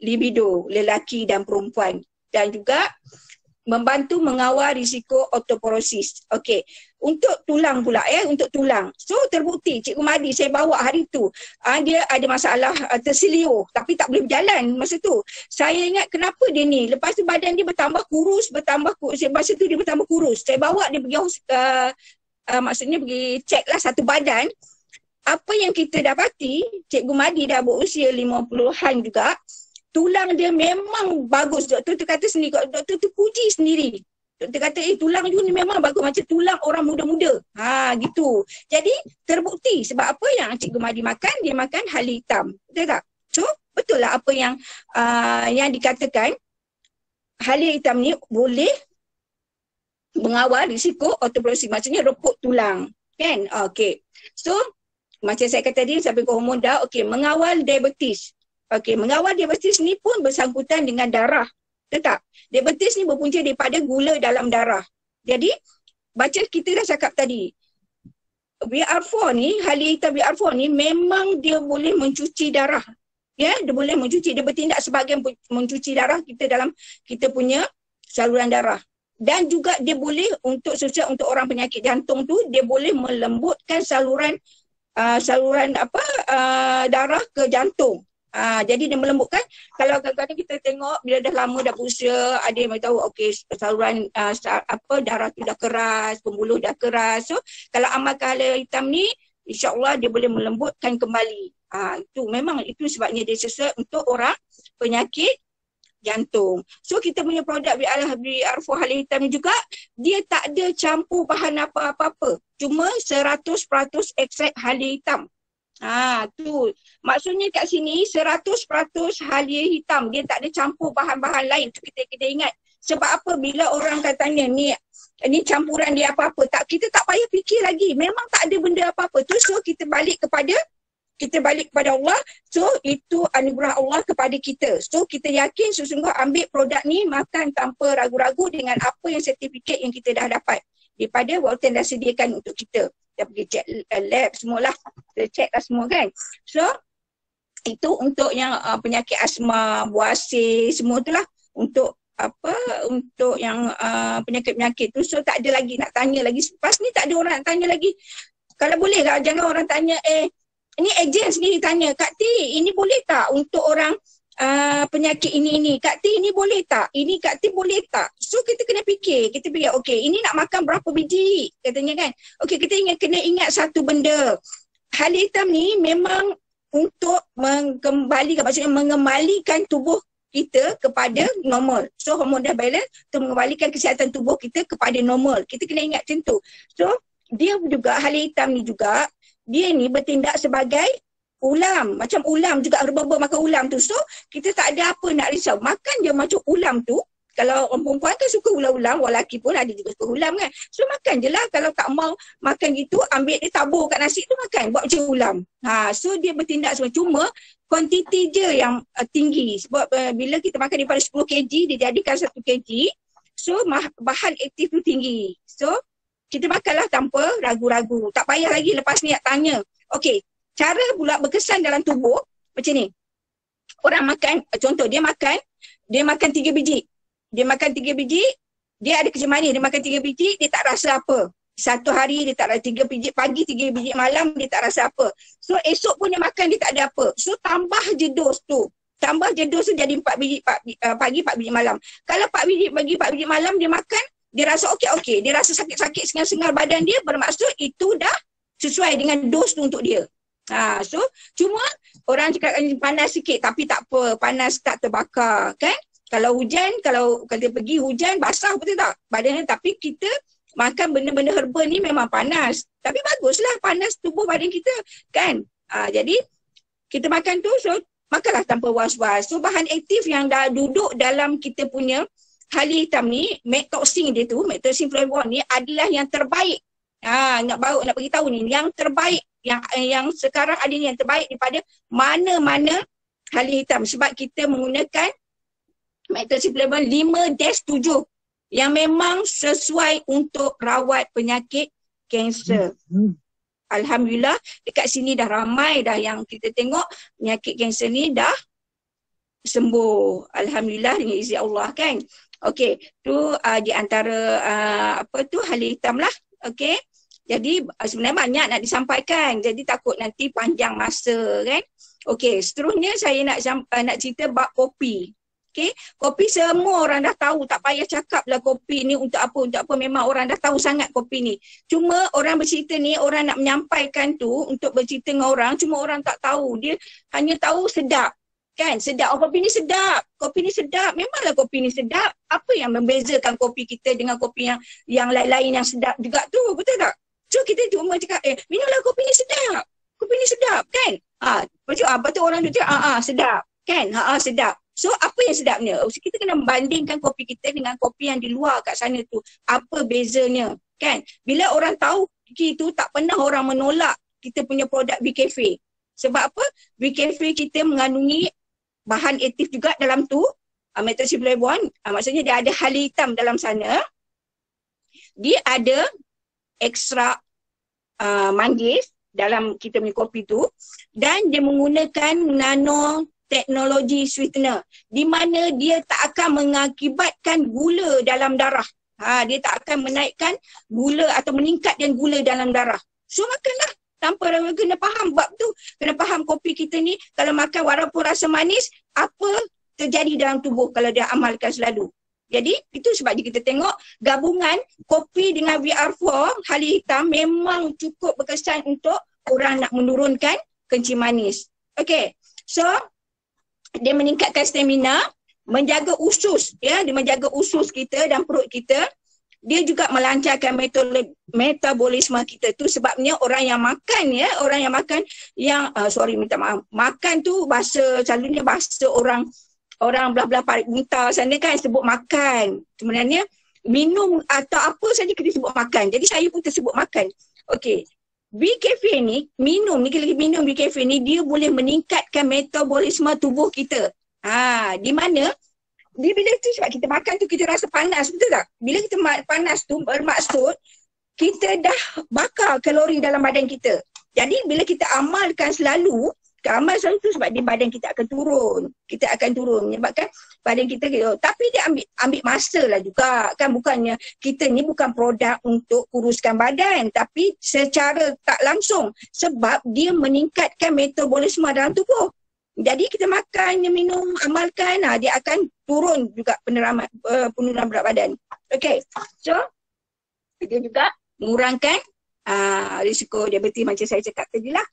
libido lelaki dan perempuan, dan juga membantu mengawal risiko osteoporosis. Okey. Untuk tulang pula untuk tulang. So terbukti Cikgu Mahdi saya bawa hari tu, dia ada masalah tersilio tapi tak boleh berjalan masa tu. Saya ingat kenapa dia ni. Lepas tu badan dia bertambah kurus. Masa tu dia bertambah kurus. Saya bawa dia pergi maksudnya pergi check lah satu badan. Apa yang kita dapati, Cikgu Mahdi dah berusia 50-an juga, tulang dia memang bagus. Doktor tu kata sendiri, doktor tu puji sendiri. Doktor kata, tulang you ni memang bagus macam tulang orang muda-muda. Gitu. Jadi terbukti sebab apa yang Cikgu Mahdi makan, dia makan hala hitam. Betul tak? So, betul lah apa yang dikatakan, hala hitam ni boleh mengawal risiko osteoporosis. Maksudnya reput tulang. Kan? Okey. So, macam saya kata tadi, sampai ke hormon dah, mengawal diabetes. Mengawal diabetes ni pun bersangkutan dengan darah. Betul tak? Diabetes ni berpunca daripada gula dalam darah. Jadi, baca kita dah cakap tadi, BR4 ni, hala hitam BR4 ni memang dia boleh mencuci darah. Ya, dia boleh mencuci, dia bertindak sebagai mencuci darah kita dalam kita punya saluran darah. Dan juga dia boleh untuk orang penyakit jantung tu, dia boleh melembutkan saluran darah ke jantung. Jadi dia melembutkan. Kalau kadang-kadang kita tengok bila dah lama dah berusia, ada yang tahu saluran darah tu dah keras, pembuluh dah keras. So kalau amalkan hala hitam ni, insya-Allah dia boleh melembutkan kembali. Itu sebabnya dia sesuai untuk orang penyakit jantung. So kita punya produk BR4 hala hitam ni juga, dia tak ada campur bahan apa-apa. Cuma 100% ekstrak hala hitam. Tu. Maksudnya kat sini 100% hala hitam. Dia tak ada campur bahan-bahan lain. Tu kita ingat. Sebab apa bila orang katanya ni campuran dia apa-apa, kita tak payah fikir lagi. Memang tak ada benda apa-apa tu. So kita balik kepada Allah. So itu anugerah Allah kepada kita. So kita yakin sesungguh ambil produk ni, makan tanpa ragu-ragu dengan apa yang sertifikat yang kita dah dapat daripada Walton dah sediakan untuk kita. Kita pergi check lab semualah. Kita check lah semua kan. So itu untuk yang penyakit asma, buasir, semua tu lah. Untuk yang penyakit-penyakit tu. So tak ada lagi nak tanya lagi. Lepas ni tak ada orang nak tanya lagi. Kalau boleh lah, jangan orang tanya ini ejen sendiri tanya, Kak T, ini boleh tak untuk orang penyakit ini? Kak T, ini boleh tak? Ini Kak T boleh tak? So kita kena fikir, ini nak makan berapa biji? Katanya kan. Kita kena ingat satu benda. Hala hitam ni memang untuk mengembalikan tubuh kita kepada normal. So hormon dah balance untuk mengembalikan kesihatan tubuh kita kepada normal. Kita kena ingat macam tu. So dia juga, hala hitam ni juga, dia ni bertindak sebagai ulam. Macam ulam juga, herba makan ulam tu. So, kita tak ada apa nak risau. Makan je macam ulam tu. Kalau orang perempuan kan suka ulam-ulam, orang lelaki pun ada juga suka ulam kan. So, makan je lah. Kalau tak mau makan gitu, ambil dia tabur kat nasi tu makan. Buat macam ulam. So, dia bertindak sebagai, cuma kuantiti je yang tinggi. Sebab bila kita makan daripada 10 kg, dia jadikan 1 kg. So, bahan aktif tu tinggi. So, kita makanlah tanpa ragu-ragu. Tak payah lagi lepas ni nak tanya. Cara pula berkesan dalam tubuh macam ni. Orang makan, contoh dia makan 3 biji. Dia makan 3 biji, dia ada kerja manis. Dia makan 3 biji, dia tak rasa apa. Satu hari dia tak rasa 3 biji pagi, 3 biji malam, dia tak rasa apa. So esok pun dia makan, dia tak ada apa. So tambah je dos tu. Tambah je dos tu jadi 4 biji pagi, 4 biji malam. Kalau 4 biji pagi, 4 biji malam dia makan, dia rasa okey. Dia rasa sakit-sakit sengal-sengal badan dia, bermaksud itu dah sesuai dengan dos tu untuk dia. So cuma orang cakap panas sikit, tapi tak apa, panas tak terbakar kan. Kalau hujan, kalau kita pergi hujan basah, betul tak badan dia, tapi kita makan benda-benda herba ni memang panas, tapi baguslah panas tubuh badan kita kan. Jadi kita makan tu, so makanlah tanpa was-was. So bahan aktif yang dah duduk dalam kita punya hala hitam ni, metoksin dia tu, metoksin flavon ni adalah yang terbaik. Nak beritahu ni, yang terbaik, yang sekarang ada ni yang terbaik daripada mana-mana hala hitam. Sebab kita menggunakan metoksin flavon 5-7 yang memang sesuai untuk rawat penyakit kanser. Alhamdulillah dekat sini dah ramai dah yang kita tengok penyakit kanser ni dah sembuh. Alhamdulillah dengan izin Allah kan. Okey, tu di antara apa tu hal hitam lah. Okey. Jadi sebenarnya banyak nak disampaikan. Jadi takut nanti panjang masa kan. Okey, seterusnya saya nak cerita bab kopi. Okey, kopi semua orang dah tahu, tak payah cakap lah kopi ni untuk apa, memang orang dah tahu sangat kopi ni. Cuma orang bercerita ni, orang nak menyampaikan tu untuk bercerita dengan orang, cuma orang tak tahu. Dia hanya tahu sedap. Kan, sedap. Oh, kopi ni sedap. Kopi ni sedap. Memanglah kopi ni sedap. Apa yang membezakan kopi kita dengan kopi yang lain-lain yang sedap juga tu, betul tak? So kita cuma cakap, minumlah kopi ni sedap. Kopi ni sedap kan? Lepas tu orang tu cakap, sedap. Kan? Sedap. So apa yang sedapnya? So, kita kena membandingkan kopi kita dengan kopi yang di luar kat sana tu. Apa bezanya? Kan? Bila orang tahu itu, tak pernah orang menolak kita punya produk BeCafe. Sebab apa? BeCafe kita mengandungi bahan aktif juga dalam tu. Metoxyflavone. Maksudnya dia ada hal hitam dalam sana. Dia ada ekstrak manggis dalam kita punya kopi tu. Dan dia menggunakan nanoteknologi sweetener, di mana dia tak akan mengakibatkan gula dalam darah. Dia tak akan menaikkan gula atau meningkatkan gula dalam darah. So makanlah tanpa kena faham bab tu. Kena faham kopi kita ni kalau makan walaupun rasa manis, apa terjadi dalam tubuh kalau dia amalkan selalu. Jadi itu sebab kita tengok gabungan kopi dengan VR4 hal hitam memang cukup berkesan untuk orang nak menurunkan kencing manis. Okay, so dia meningkatkan stamina, menjaga usus, ya, dia menjaga usus kita dan perut kita. Dia juga melancarkan metabolisme kita. Tu sebabnya orang yang makan, ya, orang yang makan yang minta maaf, makan tu selalunya bahasa orang belah-belah Parit Bunta sana kan sebut makan. Sebenarnya minum atau apa saja kita sebut makan. Jadi saya pun tersebut makan. Okey. BeCafe ni, minum BeCafe ni dia boleh meningkatkan metabolisme tubuh kita. Di mana dia bila tu sebab kita makan tu kita rasa panas, betul tak? Bila kita panas tu bermaksud kita dah bakar kalori dalam badan kita. Jadi bila kita amalkan selalu tu sebab di badan kita akan turun. Kita akan turun menyebabkan badan kita tapi dia ambil masa lah juga. Kan bukannya kita ni bukan produk untuk kuruskan badan, tapi secara tak langsung sebab dia meningkatkan metabolisme dalam tubuh. Jadi kita makan, minum, amalkan, dia akan turun juga penurunan berat badan. Okay, so dia juga mengurangkan risiko diabetes macam saya cakap tadi lah.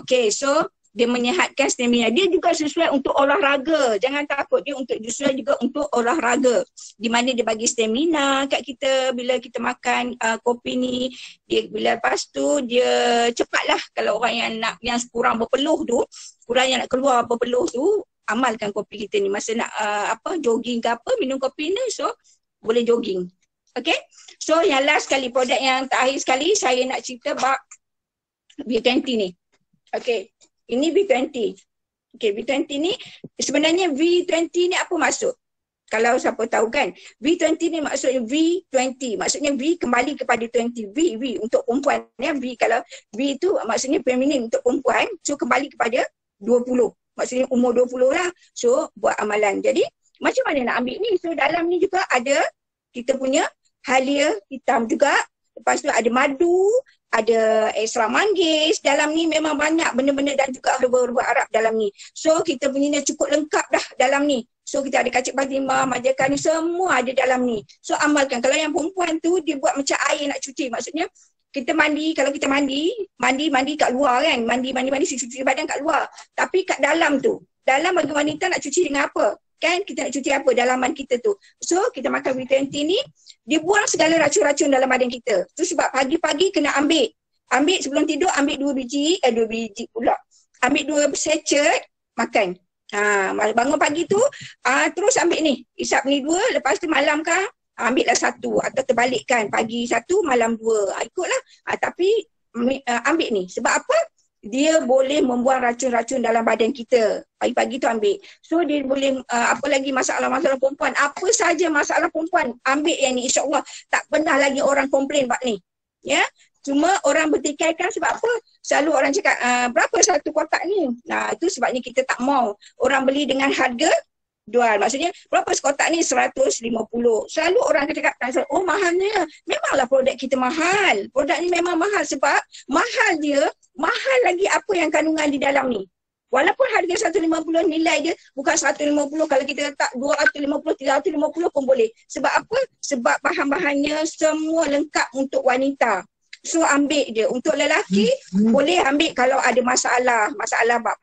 Okay, so dia menyihatkan stamina. Dia juga sesuai untuk olahraga. Jangan takut, dia sesuai juga untuk olahraga. Di mana dia bagi stamina kat kita bila kita makan kopi ni. Bila lepas tu dia cepatlah kalau orang yang kurang berpeluh tu, kurang yang nak keluar berpeluh tu, amalkan kopi kita ni. Masa nak jogging ke apa, minum kopi ni, so boleh jogging. Okay? So yang last sekali, produk yang terakhir sekali saya nak cerita bab B20 ni. Okay. Ini V20. Okay, V20 ni sebenarnya V20 ni apa maksud? Kalau siapa tahu kan, V20 ni maksudnya V20. Maksudnya V kembali kepada 20. V untuk perempuan. Ya. V kalau V tu maksudnya feminin untuk perempuan. So kembali kepada 20. Maksudnya umur 20 lah. So buat amalan. Jadi macam mana nak ambil ni? So dalam ni juga ada kita punya halia hitam juga. Lepas tu ada madu, ada ekstra manggis. Dalam ni memang banyak benda-benda dan juga herba-herba Arab dalam ni. So kita punya cukup lengkap dah dalam ni. So kita ada kacip batimah, majakan ni, semua ada dalam ni. So amalkan. Kalau yang perempuan tu dia buat macam air nak cuci. Maksudnya kita mandi, kalau kita mandi kat luar kan. Mandi cuci badan kat luar. Tapi kat dalam tu, dalam bagi wanita nak cuci dengan apa? Kan kita nak cuci apa dalaman kita tu. So kita makan V20 ni, dia buang segala racun-racun dalam badan kita. Tu sebab pagi-pagi kena ambil sebelum tidur, ambil 2 biji pula. Ambil 2 sachet, makan. Bangun pagi tu, terus ambil ni. Isap ni 2, lepas tu malam kan, ambillah 1 atau terbalikkan. Pagi 1, malam 2. Ikutlah. Tapi ambil ni. Sebab apa? Dia boleh membuang racun-racun dalam badan kita. Pagi-pagi tu ambil. So dia boleh, apa lagi masalah-masalah perempuan. Apa saja masalah perempuan, ambil yang ni, insyaAllah. Tak pernah lagi orang komplain bab ni. Ya. Cuma orang bertikaikan sebab apa? Selalu orang cakap, berapa satu kotak ni? Nah, itu sebabnya kita tak mau. Orang beli dengan harga jual. Maksudnya, berapa sekotak ni? 150. Selalu orang cakap, oh mahalnya. Memanglah produk kita mahal. Produk ni memang mahal sebab mahal dia, mahal lagi apa yang kandungan di dalam ni. Walaupun harga 150, nilai dia bukan 150, kalau kita letak 250, 350 pun boleh. Sebab apa? Sebab bahan-bahannya semua lengkap untuk wanita. So ambil je. Untuk lelaki boleh ambil kalau ada masalah. Masalah bab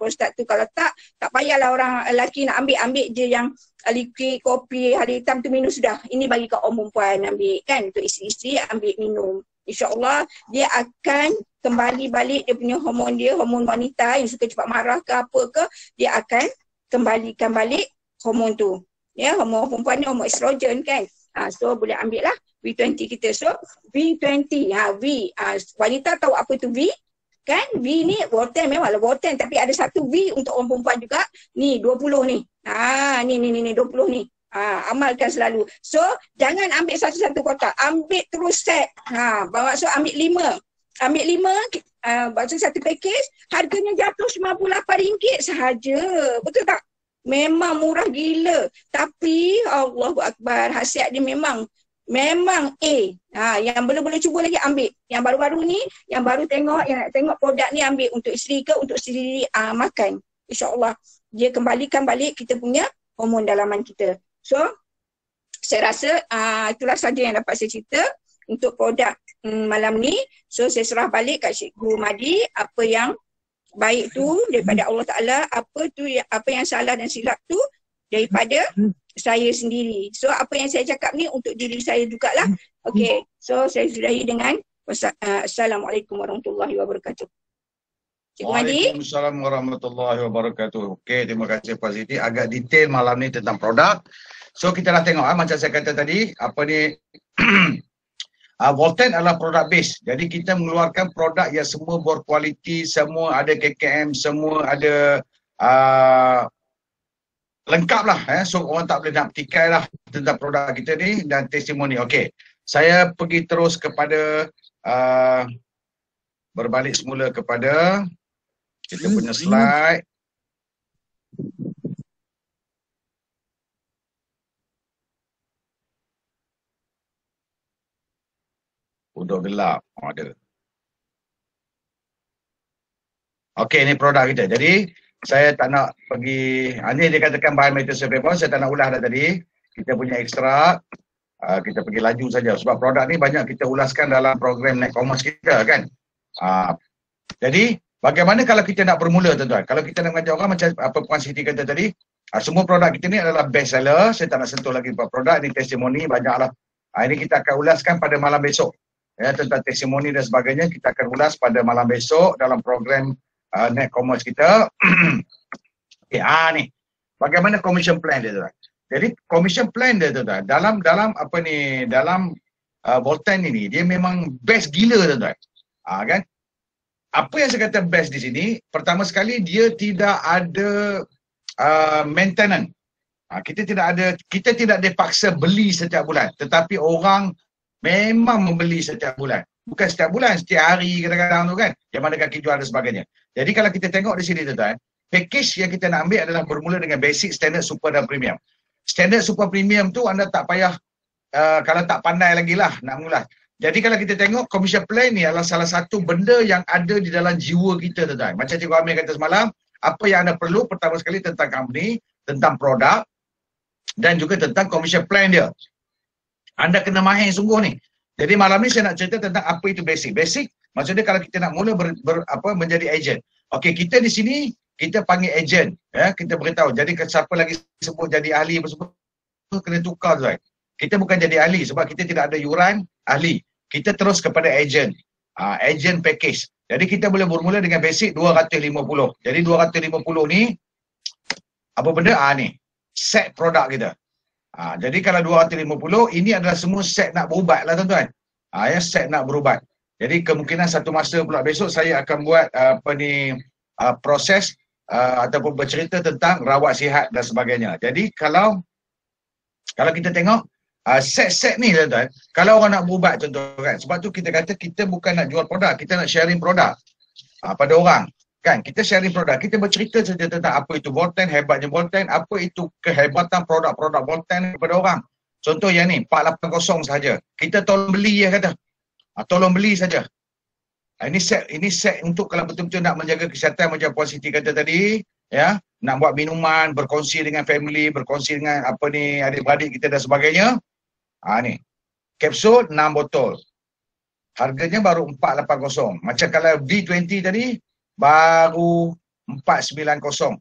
prostat tu. Kalau tak payahlah orang lelaki nak ambil je yang liquid, kopi, hari hitam tu minum sudah. Ini bagi kaum perempuan ambil kan. Untuk isteri-isteri ambil minum. InsyaAllah dia akan kembali balik dia punya hormon dia, hormon wanita yang suka cepat marah ke apa ke, dia akan kembalikan balik hormon tu. Ya, hormon perempuan ni hormon estrogen kan. So boleh ambil lah V20 kita. So V20, V. Wanita tahu apa tu V? Kan V ni Volten, memanglah Volten, tapi ada satu V untuk orang perempuan juga. Ni 20 ni. Ni 20 ni. Amalkan selalu. So jangan ambil satu-satu kotak, ambil terus set. Maksud ambil 5. Ambil 5, maksud satu package, harganya jatuh RM98 sahaja. Betul tak? Memang murah gila. Tapi Allahu Akbar, khasiat dia memang A. Yang belum cuba lagi ambil. Yang baru-baru ni, yang baru tengok, yang nak tengok produk ni ambil untuk isteri ke, untuk sendiri makan. InsyaAllah dia kembalikan balik kita punya hormon dalaman kita. So saya rasa itulah saja yang dapat saya cerita untuk produk malam ni. So saya serah balik kat Cikgu Madi apa yang baik tu daripada Allah Ta'ala, apa yang salah dan silap tu daripada saya sendiri. So apa yang saya cakap ni untuk diri saya jugalah. Okay, so saya sudahi dengan Assalamualaikum warahmatullahi wabarakatuh. Cikgu Madi. Waalaikumsalam warahmatullahi wabarakatuh. Okay, terima kasih Puan Siti. Agak detail malam ni tentang produk. So kita dah tengok macam saya kata tadi, apa ni Volten adalah produk base. Jadi kita mengeluarkan produk yang semua berkualiti, semua ada KKM, semua ada lengkap lah. So orang tak boleh nak petikai lah tentang produk kita ni dan testimoni. Okey, saya pergi terus kepada berbalik semula kepada kita punya slide. Udah gelap. Ada. Okey, ni produk kita. Jadi, saya tak nak pergi, ni dia katakan bahan metal survival, saya tak nak ulas dah tadi. Kita punya ekstrak, kita pergi laju saja. Sebab produk ni banyak kita ulaskan dalam program Net Commerce kita kan. Jadi, bagaimana kalau kita nak bermula tuan-tuan? Kalau kita nak mengajar orang macam apa Puan Siti kata tadi, semua produk kita ni adalah best seller. Saya tak nak sentuh lagi produk, ni testimoni banyaklah. Ini kita akan ulaskan pada malam besok. Ya, tentang testimoni dan sebagainya kita akan ulas pada malam besok dalam program Net Commerce kita. Okay, ni bagaimana commission plan dia tuan. Jadi commission plan dia tuan, dalam apa ni, dalam Volten ini dia memang best gila tuan. Kan? Apa yang saya kata best di sini, pertama sekali dia tidak ada maintenance. Kita tidak dipaksa beli setiap bulan, tetapi orang memang membeli setiap bulan. Bukan setiap bulan, setiap hari kadang-kadang tu kan. Yang mana kaki jual dan sebagainya. Jadi kalau kita tengok di sini tuan-tuan, package yang kita nak ambil adalah bermula dengan basic, standard, super dan premium. Standard, super, premium tu anda tak payah, kalau tak pandai lagi lah nak mengulas. Jadi kalau kita tengok commission plan ni adalah salah satu benda yang ada di dalam jiwa kita tuan-tuan. Macam Cikgu Amir kata semalam, apa yang anda perlu pertama sekali tentang company, tentang produk dan juga tentang commission plan dia. Anda kena mahir sungguh ni. Jadi malam ni saya nak cerita tentang apa itu basic. Basic maksudnya kalau kita nak mula menjadi agent. Okey, kita di sini kita panggil agent, ya, kita beritahu. Jadi siapa lagi sebut jadi ahli apa semua kena tukar tuan. Kita bukan jadi ahli sebab kita tidak ada yuran ahli. Kita terus kepada agent. Agent package. Jadi kita boleh bermula dengan basic 250. Jadi 250 ni apa benda? Ni set produk kita. Jadi kalau 250 ini adalah semua set nak berubat lah tuan-tuan. Ya, set nak berubat. Jadi kemungkinan satu masa pula besok saya akan buat proses ataupun bercerita tentang rawat sihat dan sebagainya. Jadi kalau kita tengok set-set ni tuan-tuan, kalau orang nak berubat contoh kan, sebab tu kita kata kita bukan nak jual produk, kita nak sharing produk pada orang. Kan, kita sharing produk, kita bercerita saja tentang apa itu Bolten, hebatnya Bolten, apa itu kehebatan produk-produk Bolten kepada orang. Contoh yang ni, 480 saja. Kita tolong beli ya kata. Tolong beli saja. Ini set untuk kalau betul-betul nak menjaga kesihatan macam Puan Siti kata tadi, ya, nak buat minuman, berkongsi dengan family, berkongsi dengan apa ni adik-beradik kita dan sebagainya. Ni. Kapsul 6 botol. Harganya baru 480. Macam kalau D20 tadi baru 490.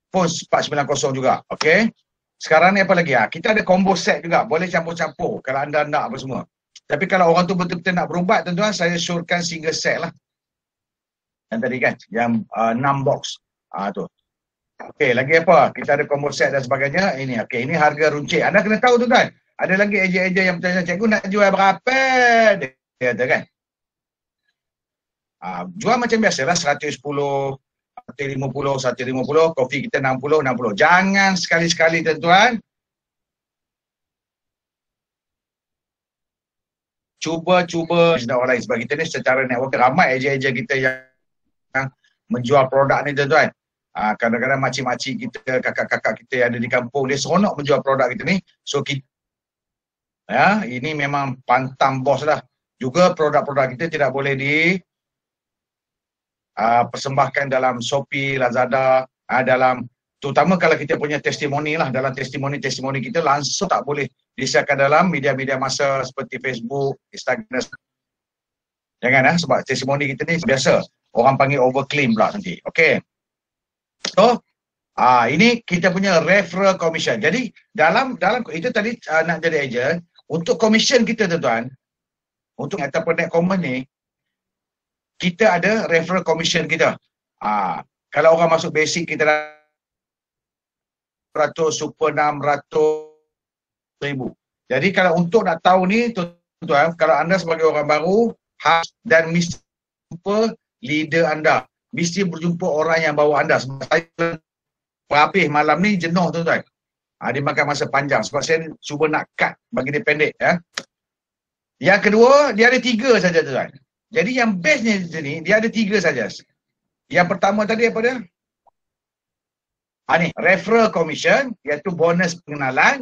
Pun 490 juga. Okey. Sekarang ni apa lagi? Kita ada combo set juga. Boleh campur-campur kalau anda nak apa semua. Tapi kalau orang tu betul-betul nak berubat tuan-tuan, saya syorkan single set lah. Yang tadi kan, yang 6 box. Tu. Okey, lagi apa? Kita ada combo set dan sebagainya. Ini, okey, ini harga runcit. Anda kena tahu tuan-tuan. Ada lagi eja-eja yang bertanya, cikgu nak jual berapa? Dia kata kan. Jual macam biasalah, 110, 150, 150, kopi kita 60, 60. Jangan sekali-sekali tuan-tuan cuba sedang orang lain. Sebab kita ni secara network ramai eja-eja kita yang menjual produk ni tuan-tuan. Kadang-kadang makcik-makcik kita, kakak-kakak kita yang ada di kampung, dia seronok menjual produk kita ni. So kita, ini memang pantang bos lah. Juga produk-produk kita tidak boleh persembahkan dalam Shopee, Lazada, dalam terutama kalau kita punya testimoni lah, dalam testimoni kita langsung tak boleh disiarkan dalam media-media massa seperti Facebook, Instagram. Jangan sebab testimoni kita ni biasa orang panggil overclaim pula nanti. Okey. So, ini kita punya referral commission. Jadi dalam itu tadi nak jadi agent, untuk commission kita tuan-tuan, untuk ataupun net common ni, kita ada referral commission kita. Kalau orang masuk basic kita dah 100, super 600,000. Jadi kalau untuk nak tahu ni tuan-tuan, kalau anda sebagai orang baru dan mesti jumpa leader anda, mesti berjumpa orang yang bawa anda. Sebab saya habis malam ni jenuh tuan-tuan. Dia makan masa panjang sebab saya cuba nak cut bagi dia pendek ya. Yang kedua, dia ada 3 saja tuan-tuan. Jadi yang bestnya di sini, dia ada 3 saja. Yang pertama tadi apa dia? Ni, referral commission, iaitu bonus pengenalan.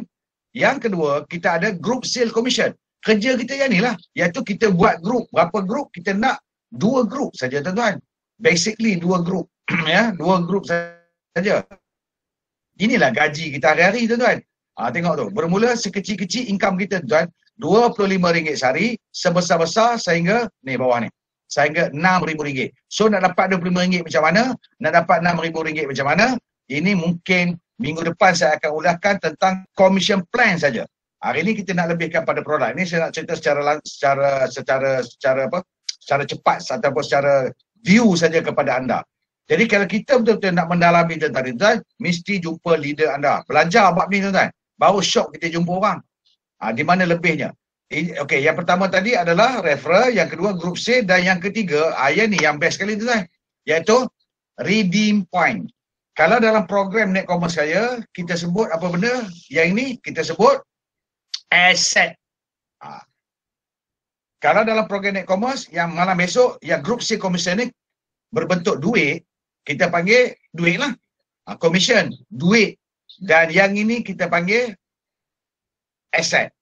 Yang kedua, kita ada group sale commission. Kerja kita yang ni lah, iaitu kita buat group. Berapa group? Kita nak 2 group saja tuan-tuan. Basically 2 group. Ya, 2 group saja. Inilah gaji kita hari-hari tuan-tuan. Tengok tu, bermula sekecil-kecil income kita tuan-tuan. RM25 sehari, sebesar-besar sehingga ni bawah ni. Sehingga RM6,000. So nak dapat RM25 macam mana? Nak dapat RM6,000 macam mana? Ini mungkin minggu depan saya akan ulahkan tentang commission plan saja. Hari ini kita nak lebihkan pada produk. Ini saya nak cerita secara cepat ataupun secara view saja kepada anda. Jadi kalau kita betul-betul nak mendalami tentang ini, tuan, mesti jumpa leader anda. Belajar bab ni tuan-tuan. Baru syok kita jumpa orang. Di mana lebihnya. Okey, yang pertama tadi adalah referral, yang kedua group sale dan yang ketiga, yang ni yang best sekali tuan. Iaitu redeem point. Kalau dalam program net commerce saya, kita sebut apa benda? Yang ini kita sebut asset. Kalau dalam program net commerce yang malam besok, yang group sale commission ni berbentuk duit, kita panggil duit lah. Commission, duit. Dan yang ini kita panggil asset.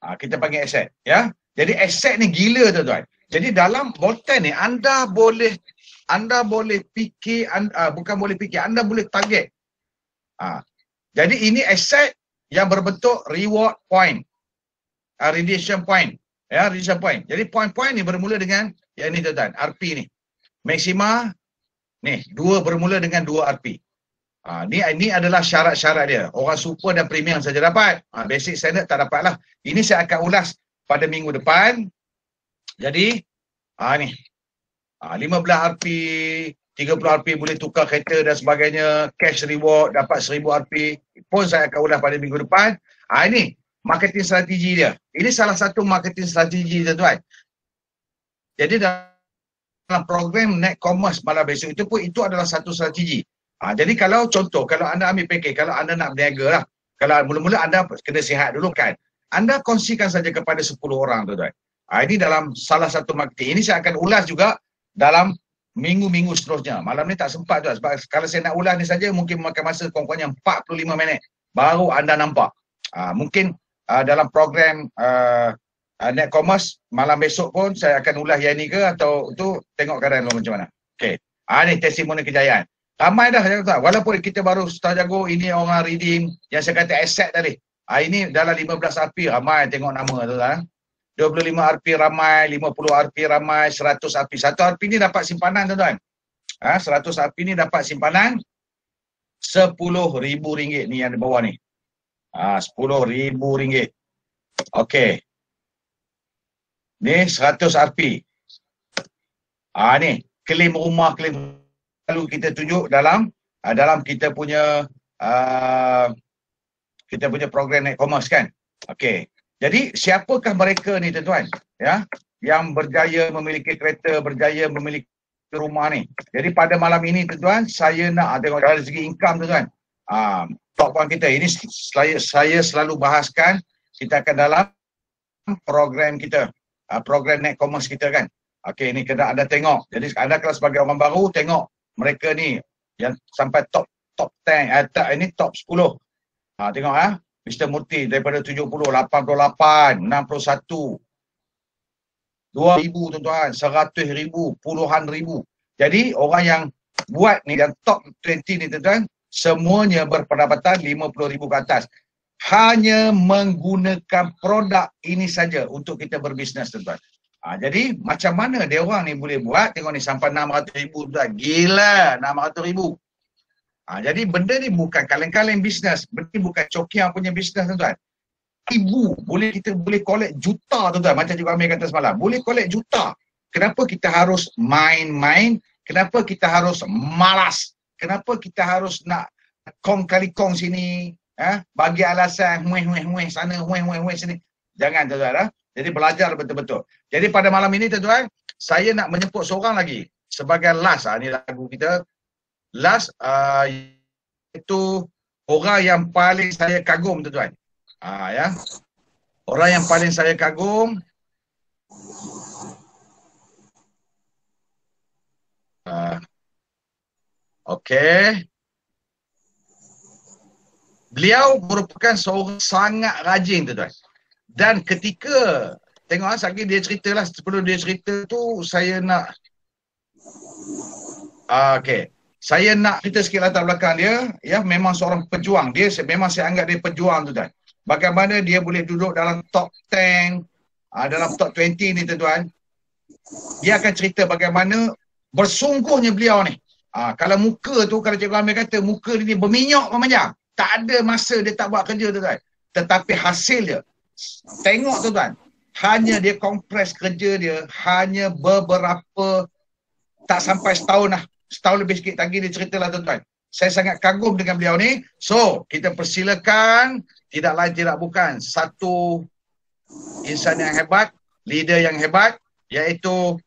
Kita panggil asset. Ya. Jadi asset ni gila tuan-tuan. Jadi dalam Bolten ni, anda boleh fikir, bukan boleh fikir, anda boleh target. Jadi ini asset yang berbentuk reward point. Redemption point. Ya, redemption point. Jadi point-point ni bermula dengan yang ni tuan-tuan, RP ni. Maksima ni, bermula dengan 2 RP. Ni adalah syarat-syarat dia. Orang super dan premium saja dapat. Basic standard tak dapat lah. Ini saya akan ulas pada minggu depan. Jadi, ni. 15 RP, 30 RP boleh tukar kereta dan sebagainya. Cash reward, dapat 1000 RP. Pun saya akan ulas pada minggu depan. Ini, marketing strategi dia. Ini salah satu marketing strategi tuan-tuan. Jadi, dalam program net commerce malam besok itu pun itu adalah satu strategi. Jadi kalau contoh, kalau anda ambil package, kalau anda nak berniaga lah, Kalau mula-mula anda kena sihat dulu kan. Anda kongsikan saja kepada 10 orang tuan-tuan. Ini dalam salah satu marketing. Ini saya akan ulas juga dalam minggu-minggu seterusnya. Malam ni tak sempat tuan. Sebab kalau saya nak ulas ni saja mungkin memakan masa kurang-kurangnya 45 minit. Baru anda nampak. Mungkin dalam program Net Commerce malam besok pun saya akan ulas yang ni ke atau tu tengok keadaan lu macam mana. Okey. Ni testimoni kejayaan. Ramai dah tuan. Walaupun kita baru start jago, ini orang reading yang saya kata asset tadi. Ini dalam 15 RP ramai tengok nama tuan. 25 RP ramai, 50 RP ramai, 100 RP. 1 RP ni dapat simpanan tuan. 100 RP ni dapat simpanan RM10,000 ni yang di bawah ni. RM10,000. Okey. Ni 100 RP. Ni klaim rumah, klaim lalu kita tunjuk dalam kita punya program Net Commerce kan. Okey. Jadi siapakah mereka ni tuan-tuan? Ya, yang berjaya memiliki kereta, berjaya memiliki rumah ni. Jadi pada malam ini tuan-tuan, saya nak tengok dari segi income tuan-tuan. Top one kita ini saya selalu bahaskan, kita akan dalam program kita, program Net Commerce kita kan. Okey, ni kena anda tengok. Jadi anda kalau sebagai orang baru tengok mereka ni yang sampai top 10, ini top 10. Tengok Mr. Murti daripada 70, 88, 61, 2,000 tuan-tuan, 100,000, puluhan ribu. Jadi orang yang buat ni yang top 20 ni tuan-tuan, semuanya berpendapatan 50,000 ke atas. Hanya menggunakan produk ini saja untuk kita berbisnes tuan-tuan. Jadi macam mana dia orang ni boleh buat? Tengok ni sampai 600,000 tuan. Gila 600,000. Jadi benda ni bukan kaleng-kaleng bisnes. Benda ni bukan cokiang punya bisnes tuan-tuan. Kita boleh collect juta tuan-tuan. Macam Cikgu Amir kata semalam. Boleh collect juta. Kenapa kita harus main-main? Kenapa kita harus malas? Kenapa kita harus nak kong kali kong sini? Bagi alasan hueh sana, hueh sini. Jangan tuan-tuan. Jadi belajar betul-betul. Jadi pada malam ini tuan-tuan, saya nak menyebut seorang lagi sebagai last. Ni lagu kita. Last itu orang yang paling saya kagum tuan-tuan. Ya. Orang yang paling saya kagum okey. Beliau merupakan seorang sangat rajin tuan-tuan. Dan ketika tengok sekali dia ceritalah, sebelum dia cerita tu saya nak okey. Saya nak cerita sikit latar belakang dia. Ya, memang seorang pejuang. Memang saya anggap dia pejuang tuan-tuan. Bagaimana dia boleh duduk dalam top 10, dalam top 20 ni tuan-tuan. Dia akan cerita bagaimana bersungguhnya beliau ni. Kalau muka tu, kalau Cikgu Amir kata muka dia ni berminyak memanjang. Tak ada masa dia tak buat kerja tuan-tuan. Tetapi hasil dia, tengok tuan-tuan, hanya dia kompres kerja dia, hanya beberapa, tak sampai setahun lah. Setahun lebih sikit lagi dia ceritalah tuan-tuan. Saya sangat kagum dengan beliau ni. So, kita persilakan, tidak lain tidak bukan, satu insan yang hebat, leader yang hebat, iaitu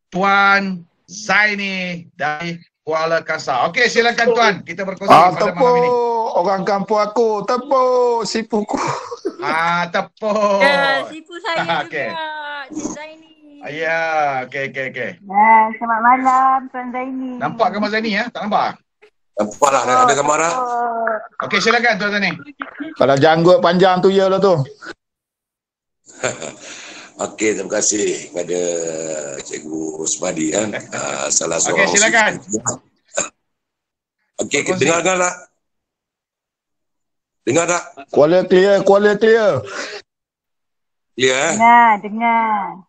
Tuan Zaini dari Kuala Kangsar. Okey, silakan Tuan. Kita berkongsi pada malam ini. Orang kampung aku, tepuk sipuku. Tepuk. Ya, sipu saya Okey. juga, Cik Zaini. Ya, okey. Selamat malam Tuan Zaini. Nampak gambar Zaini ya? Tak nampak? Nampak lah, ada gambar lah. Okey, silakan Tuan Zaini. Kalau janggut panjang tu ya lah tu. Okey, terima kasih kepada Cikgu Usmadi kan. Salah seorang. Okey, silakan. Okey, dengar tak? Dengar tak? Kuala clear. Clear Dengar.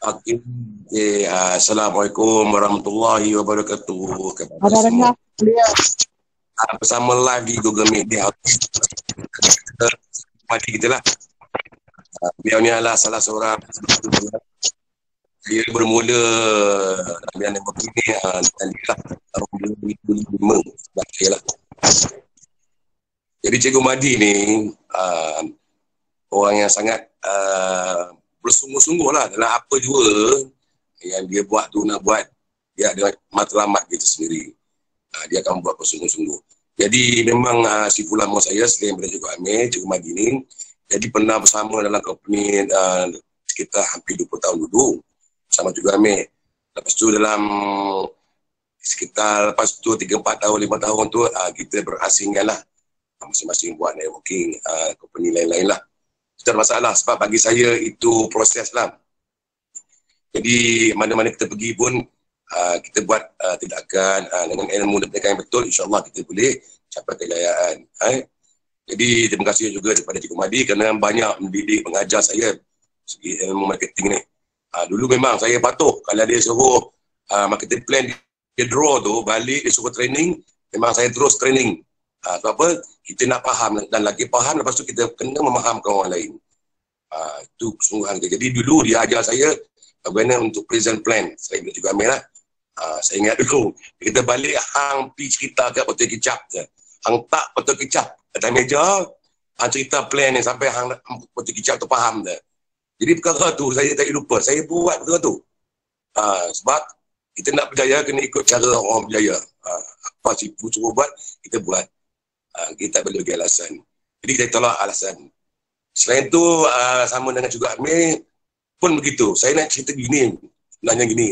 Okey. Assalamualaikum warahmatullahi wabarakatuh. Dengar. Clear. Bersama live di Google Meet dia. Mati kita lah. Beliau ni adalah salah seorang. Dia bermula Nabi Network ini tahun 2005 lah. Jadi Cikgu Madi ni orang yang sangat bersungguh-sungguh lah dalam apa jua yang dia buat tu nak buat dia dengan matlamat kita sendiri. Dia akan buat bersungguh-sungguh. Jadi memang si lama saya selain daripada Cikgu Amir, Cikgu Madi ni, jadi pernah bersama dalam company sekitar hampir 20 tahun dulu sama Cikgu Amir. Lepas tu dalam sekitar lepas tu 3-4 tahun, 5 tahun tu kita berasingkan lah. Masing-masing buat networking, company lain-lain lah. Tak ada masalah sebab bagi saya itu proses lah. Jadi mana-mana kita pergi pun kita buat tindakan dengan ilmu dan tindakan yang betul, insyaAllah kita boleh capai kejayaan. Jadi terima kasih juga kepada Cikgu Madi kerana banyak mendidik, mengajar saya segi ilmu marketing ni. Dulu memang saya patuh kalau dia suruh marketing plan dia draw tu, balik dia suruh training, memang saya terus training. Sebab apa? Kita nak faham dan lagi faham, lepas tu kita kena memahamkan orang lain. Itu kesungguhan kita. Jadi dulu dia ajar saya bagaimana untuk present plan. Saya juga ambil lah. Saya ingat dulu, kita balik hang pi cerita kat botol kicap je. Hang tak botol kicap atas meja, hang cerita plan ni sampai hang botol kicap tu faham dah. Jadi perkara tu saya tak lupa, saya buat perkara tu. Sebab kita nak berjaya kena ikut cara orang berjaya. Apa si suruh buat, kita buat. Kita tak boleh bagi alasan. Jadi kita tolak alasan. Selain tu sama dengan juga Amir pun begitu. Saya nak cerita gini, sebenarnya gini.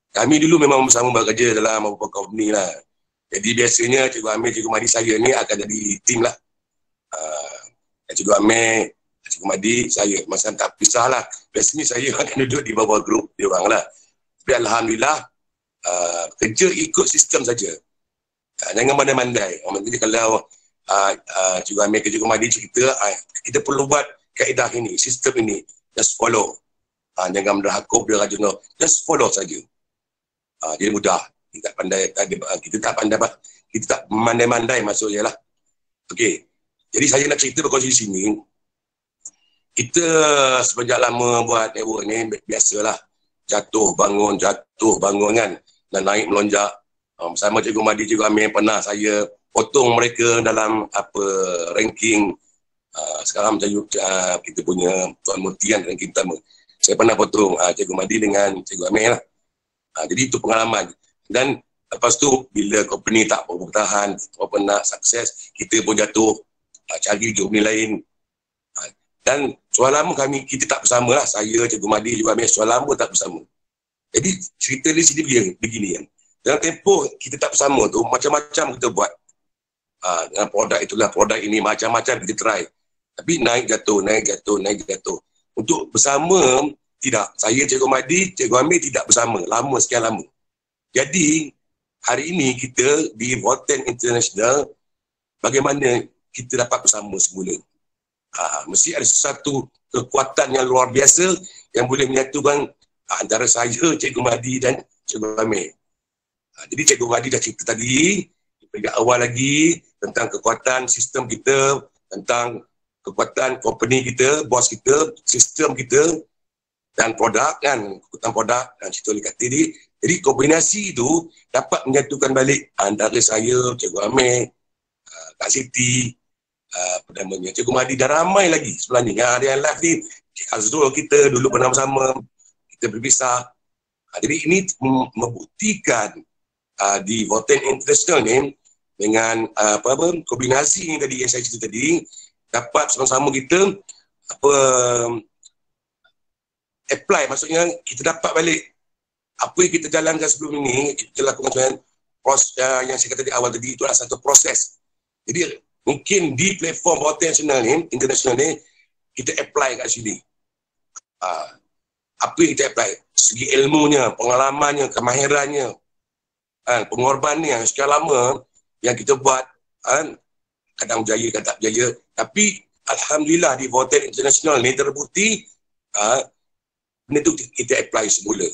Kami dulu memang bersama bekerja dalam beberapa company lah. Jadi biasanya Cikgu Amir, Cikgu Madi saya ni akan jadi tim lah. Cikgu Amir, Cikgu Madi, saya. Masa tak pisah lah. Biasanya saya akan duduk di bawah grup dia orang lah. Tapi Alhamdulillah, kerja ikut sistem saja. Jangan mandai-mandai. Jadi kalau Cikgu Amir ke Cikgu Madi cerita, kita perlu buat kaedah ini, sistem ini. Just follow. Jangan berhakub, dia rajin. Just follow saja. Jadi mudah. Kita tak pandai, kita tak mandai-mandai maksudnya lah. Okey. Jadi saya nak cerita berkongsi di sini. Kita semenjak lama buat network ni biasalah. Jatuh bangun kan. Dan naik melonjak. Bersama Cikgu Madi, Cikgu Amir pernah saya potong mereka dalam ranking. Sekarang macam kita punya Tuan Murti kan ranking pertama. Saya pernah potong Cikgu Madi dengan Cikgu Amir lah. Jadi itu pengalaman. Dan lepas tu bila company tak bertahan, nak sukses, kita pun jatuh, cari company lain. Dan soal lama kita tak bersama lah. Saya, Cikgu Madi, Cikgu Amir, soal lama tak bersama. Jadi cerita di sini begini. Dalam tempoh kita tak bersama tu, macam-macam kita buat. Dengan produk itulah, produk ini, macam-macam kita try. Tapi naik jatuh. Untuk bersama, tidak. Saya, Cikgu Madi, Cikgu Amir tidak bersama. Sekian lama. Jadi, hari ini kita di Voten International, bagaimana kita dapat bersama semula. Mesti ada sesuatu kekuatan yang luar biasa yang boleh menyatukan antara saya, Cikgu Madi dan Cikgu Amir. Jadi Cikgu Madi dah cerita tadi, di awal lagi, tentang kekuatan sistem kita, tentang kekuatan company kita, bos kita, sistem kita, dan produk kan, kekuatan produk dan cerita likat tadi. Jadi kombinasi itu dapat menyatukan balik antara saya, Cikgu Amir, Kak Siti, Cikgu Madi dan ramai lagi sebenarnya. Yang ada yang live ni, Cik Azrul kita dulu pernah bersama, kita berpisah. Jadi ini membuktikan di Voten International ni dengan kombinasi ni tadi yang saya cerita tadi, dapat sama-sama kita apply, maksudnya kita dapat balik apa yang kita jalankan sebelum ini, kita lakukan dengan yang saya kata di awal tadi, itu adalah satu proses. Jadi mungkin di platform Voten International ni kita apply kat sini. Apa yang kita apply? Segi ilmunya, pengalamannya, kemahirannya, pengorbanan yang sekian lama yang kita buat, kadang berjaya, kadang tak berjaya. Tapi Alhamdulillah di Voten International ni terbukti benda tu kita apply semula.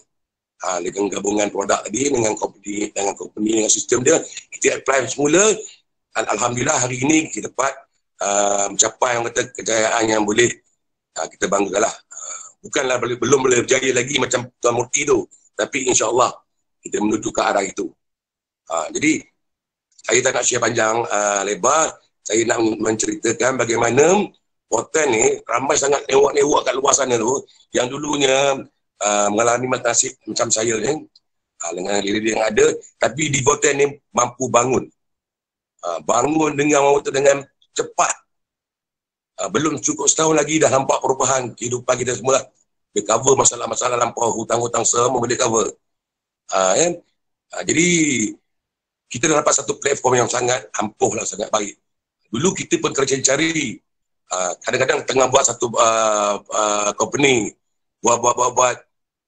Dengan gabungan produk tadi, dengan company, dengan sistem dia, kita apply semula. Alhamdulillah hari ini kita dapat mencapai yang kata kejayaan yang boleh kita banggalah. Bukanlah belum boleh berjaya lagi macam Tuan Murti tu, tapi insya-Allah kita menuju ke arah itu. Jadi saya tak nak share panjang lebar, saya nak menceritakan bagaimana Voten ni ramai sangat newak-newak kat luar sana tu yang dulunya mengalami nasib macam saya ni dengan diri yang ada, tapi di Voten ni mampu bangun. bangun dengan cepat. Belum cukup setahun lagi dah nampak perubahan kehidupan kita semua. Dia cover masalah-masalah lampau, hutang-hutang semua boleh cover. Jadi kita dah dapat satu platform yang sangat ampuh lah, sangat baik. Dulu kita pun kena cari-cari. Kadang-kadang tengah buat satu company, buat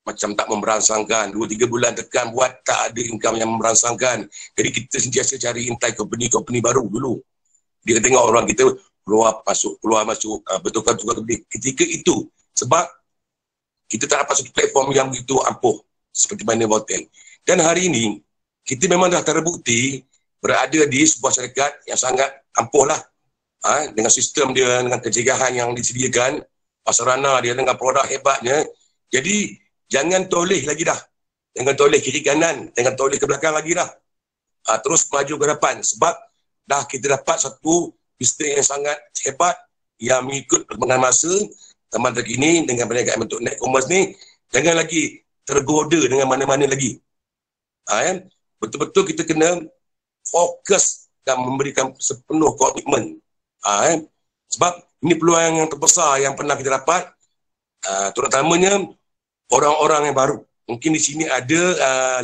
macam tak memberangsangkan. 2-3 bulan tekan buat tak ada income yang memberangsangkan. Jadi kita sentiasa cari intai company baru dulu. Dia tengok orang kita keluar masuk, betulkan ketika itu. Sebab kita tak dapat satu platform yang begitu ampuh seperti mana Volten. Dan hari ini, kita memang dah terbukti berada di sebuah syarikat yang sangat ampuh lah. Dengan sistem dia, dengan pencegahan yang disediakan, pasarana dia dengan produk hebatnya. Jadi, jangan toleh lagi dah. Jangan toleh kiri kanan, jangan toleh ke belakang lagi dah. Terus maju ke depan. Sebab dah kita dapat satu bisnes yang sangat hebat yang mengikut perkembangan masa, zaman terkini dengan perniagaan bentuk net commerce ni, jangan lagi tergoda dengan mana-mana lagi. Betul-betul kita kena fokus dan memberikan sepenuh komitmen. Sebab ini peluang yang terbesar yang pernah kita dapat, terutamanya orang-orang yang baru. Mungkin di sini ada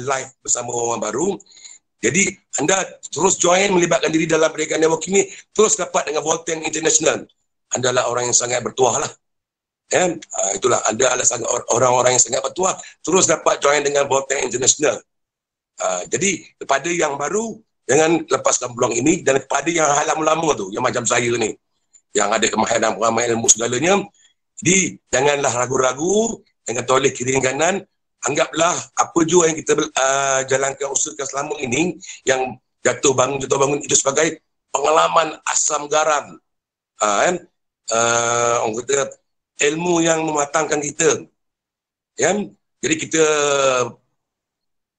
live bersama orang baru. Jadi anda terus join, melibatkan diri dalam perniagaan networking ini, terus dapat dengan Volten International. Anda lah orang yang sangat bertuah lah. Itulah, anda adalah orang-orang yang sangat bertuah, terus dapat join dengan Volten International. Jadi kepada yang baru, jangan lepaskan peluang ini, dan kepada yang lama-lama tu, yang macam saya ni, yang ada kemahiran pengalaman ilmu segalanya, jadi janganlah ragu-ragu, jangan toleh kiri kanan. Anggaplah apa jua yang kita jalankan, usahakan selama ini, yang jatuh bangun itu sebagai pengalaman asam garam. Orang kata ilmu yang mematangkan kita. Jadi kita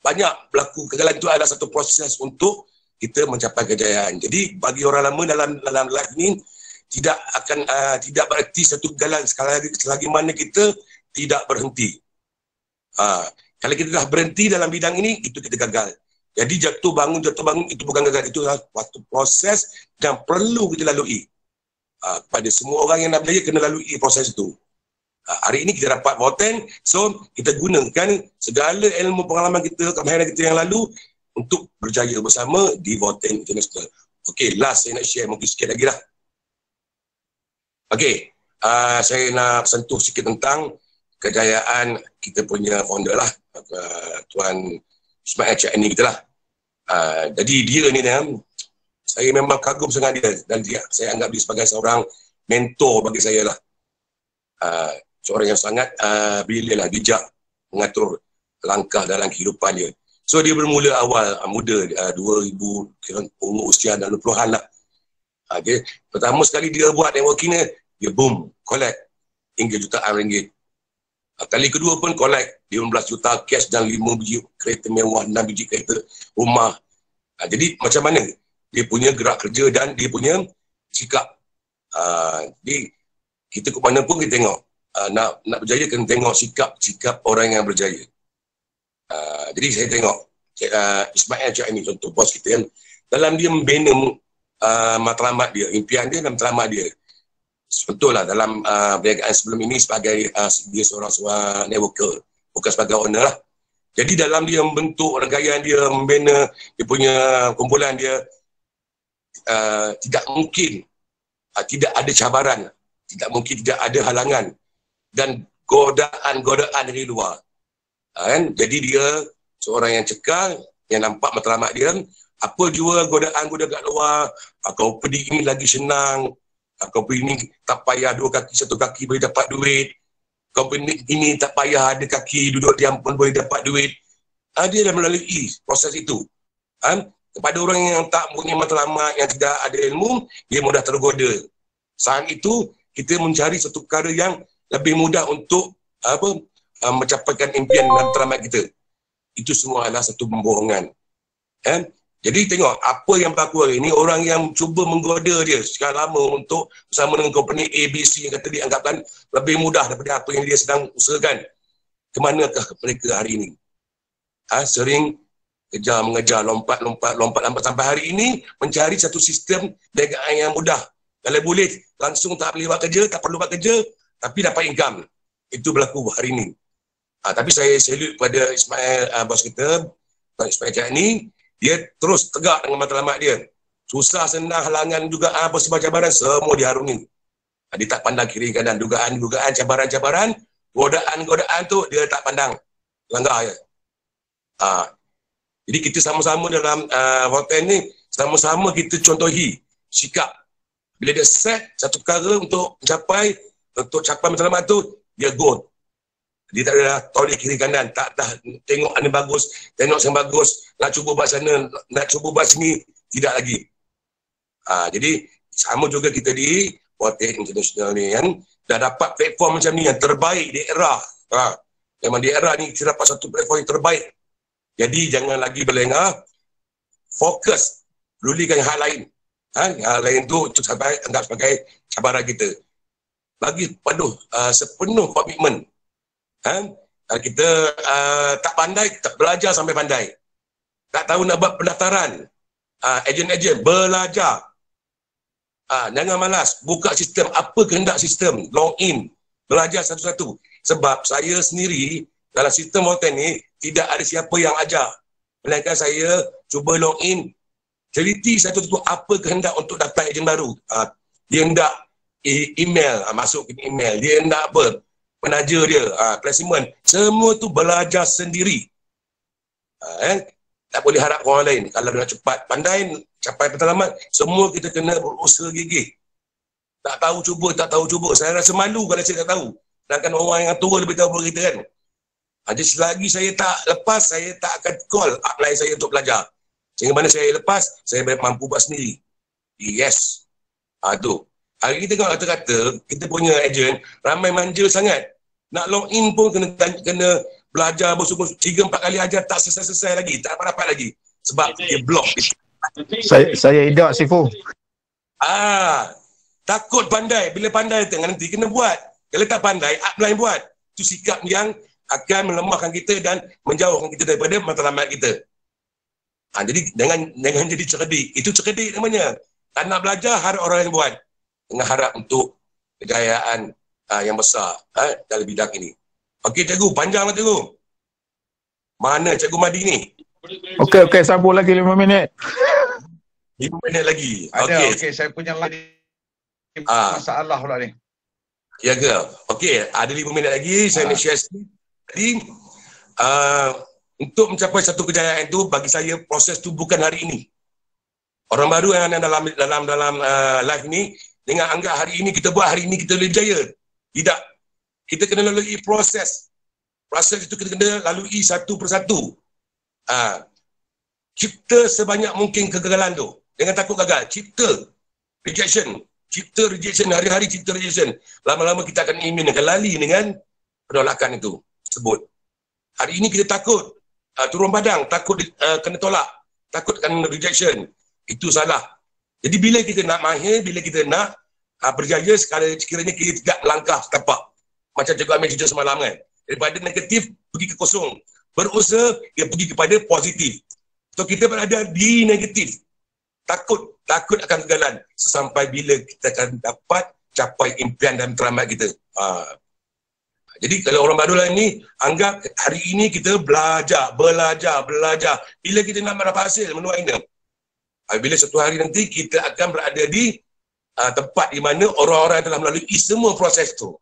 banyak berlaku kegagalan itu adalah satu proses untuk kita mencapai kejayaan. Jadi bagi orang lama dalam live ni, tidak berarti satu kegagalan selagi mana kita tidak berhenti. Kalau kita dah berhenti dalam bidang ini, itu kita gagal. Jadi jatuh bangun itu bukan gagal, itu adalah satu proses yang perlu kita lalui. Pada semua orang yang nak berjaya kena lalui proses itu. Hari ini kita dapat Volten, so kita gunakan segala ilmu pengalaman kita, kemahiran kita yang lalu untuk berjaya bersama di Volten International. Okey, last saya nak share mungkin sikit lagi lah. Okey, saya nak sentuh sikit tentang kejayaan kita punya founder lah, Tuan Ismail Chakni kita lah. Jadi dia ni, saya memang kagum sangat dia, dan saya anggap dia sebagai seorang mentor bagi saya lah. Seorang yang sangat brilian lah, bijak mengatur langkah dalam kehidupan dia. So dia bermula awal muda, 2000, umur usia 60-an lah. Okay. Pertama sekali dia buat networking ni, dia boom, collect hingga jutaan ringgit. Kali kedua pun collect 15 juta cash dan 5 biji kereta mewah, 6 biji kereta rumah. Jadi macam mana dia punya gerak kerja dan dia punya sikap. Jadi kita ke mana pun kita tengok, nak berjaya kena tengok sikap orang yang berjaya. Jadi saya tengok Ismail Chakni, contoh bos kita kan, dalam dia membina matlamat dia, impian dia dan matlamat dia. Betul lah, dalam perniagaan sebelum ini sebagai dia seorang networker, bukan sebagai owner lah. Jadi dalam dia membentuk rangkaian dia, membina dia punya kumpulan dia, tidak mungkin tidak ada cabaran, tidak mungkin tidak ada halangan dan godaan dari luar. Kan? Jadi dia seorang yang cekal, yang nampak matlamat dia, apa jua godaan kat luar, company ini lagi senang, company ini tak payah 2 kaki 1 kaki boleh dapat duit, company ini tak payah ada kaki duduk diam pun boleh dapat duit. Dia dah melalui proses itu. Kepada orang yang tak punya matlamat, yang tidak ada ilmu, dia mudah tergoda. Saat itu kita mencari satu perkara yang lebih mudah untuk mencapaikan impian dan matlamat kita. Itu semua adalah satu pembohongan. Jadi tengok apa yang berlaku hari ini, orang yang cuba menggoda dia sekian lama untuk bersama dengan company ABC yang kata dianggapkan lebih mudah daripada apa yang dia sedang usahakan. Kemanakah mereka hari ini? Sering kejar mengejar, lompat sampai hari ini mencari satu sistem perniagaan yang mudah. Kalau boleh langsung tak boleh buat kerja, tak perlu buat kerja, tapi dapat income. Itu berlaku hari ini. Tapi saya salute pada Ismail, bos kita, Ismail Cak ni, dia terus tegak dengan matlamat dia. Susah senang halangan juga bersebab cabaran semua diharungi. Dia tak pandang kiri kanan, dugaan, cabaran-cabaran, godaan tu dia tak pandang. Langgar je. Jadi kita sama-sama dalam hotel ni, sama-sama kita contohi sikap. Bila dia set satu perkara untuk capai matlamat tu, dia go. Dia tak ada tolak kiri kanan, tak tengok ni bagus, tengok yang bagus, nak cuba buat sana, nak cuba buat sini, tidak lagi. Jadi sama juga kita di Hotel International ni kan, dah dapat platform macam ni yang terbaik di era. Memang di era ni kita dapat satu platform yang terbaik. Jadi jangan lagi berlengah, fokus, lulikan hal lain. Hal lain tu anggap sebagai cabaran kita. Bagi sepenuh komitmen. Kita tak pandai, tak belajar sampai pandai. Tak tahu nak buat pendaftaran. Ejen-ejen, belajar. Jangan malas, buka sistem, apa kehendak sistem, log in, belajar satu-satu. Sebab saya sendiri, dalam sistem hotel ni, tidak ada siapa yang ajar. Melainkan saya cuba log in, teliti satu-satu apa kehendak untuk daftar ejen baru. Dia hendak email, masuk ke email. Dia hendak apa? Penaja dia, placement. Semua tu belajar sendiri. Tak boleh harap orang lain. Kalau nak cepat pandai, capai matlamat, semua kita kena berusaha gigih. Tak tahu cuba. Saya rasa malu kalau saya tak tahu. Sedangkan orang yang tua lebih tahu kita kan. Jadi selagi saya tak lepas, saya tak akan call upline saya untuk belajar. Sehingga mana saya lepas, saya mampu buat sendiri. Yes. Tu. Hari kita kalau kata-kata, kita punya ejen, ramai manja sangat. Nak log in pun kena belajar bersungguh 3-4 kali ajar, tak selesai-selesai lagi. Tak dapat lagi. Sebab dia block. Saya idak Sifu. Takut pandai. Bila pandai nanti kena buat. Kalau tak pandai, upline buat. Itu sikap yang akan melemahkan kita dan menjauhkan kita daripada matlamat kita. Jadi jangan jadi cerdik. Itu cerdik namanya. Tak nak belajar, harap orang yang buat. Dengan harap untuk kejayaan yang besar dalam bidang ini. Okey cikgu, panjanglah cikgu. Mana cikgu Madi ni? Okey, sambung lagi 5 minit. 5 minit lagi. Okey, saya punya lagi masalah pula ni. Ya ke? Okey, ada 5 minit lagi saya nak share sikit. Jadi untuk mencapai satu kejayaan itu, bagi saya proses tu bukan hari ini. Orang baru yang ada dalam live ni, dengan anggap hari ini kita buat, hari ini kita boleh jaya. Tidak. Kita kena lalui proses. Proses itu kita kena lalui satu persatu. Cipta sebanyak mungkin kegagalan tu. Jangan takut gagal. Cipta rejection. Cipta rejection. Hari-hari cipta rejection. Lama-lama kita akan akan lali dengan penolakan itu. Sebut. Hari ini kita takut turun padang. Takut kena tolak. Takut kena rejection. Itu salah. Jadi bila kita nak mahir, bila kita nak berjaya, sekiranya kita tidak langkah setapak. Macam Cikgu Amir cerita semalam kan. Daripada negatif, pergi ke kosong. Berusaha, dia pergi kepada positif. So kita berada di negatif. Takut akan kegagalan. Sampai bila kita akan dapat capai impian dan matlamat kita. Jadi kalau orang baru lah ni, anggap hari ini kita belajar. Bila kita nak mendapat hasil, menuai ini. Bila satu hari nanti kita akan berada di tempat di mana orang-orang telah melalui semua proses tu.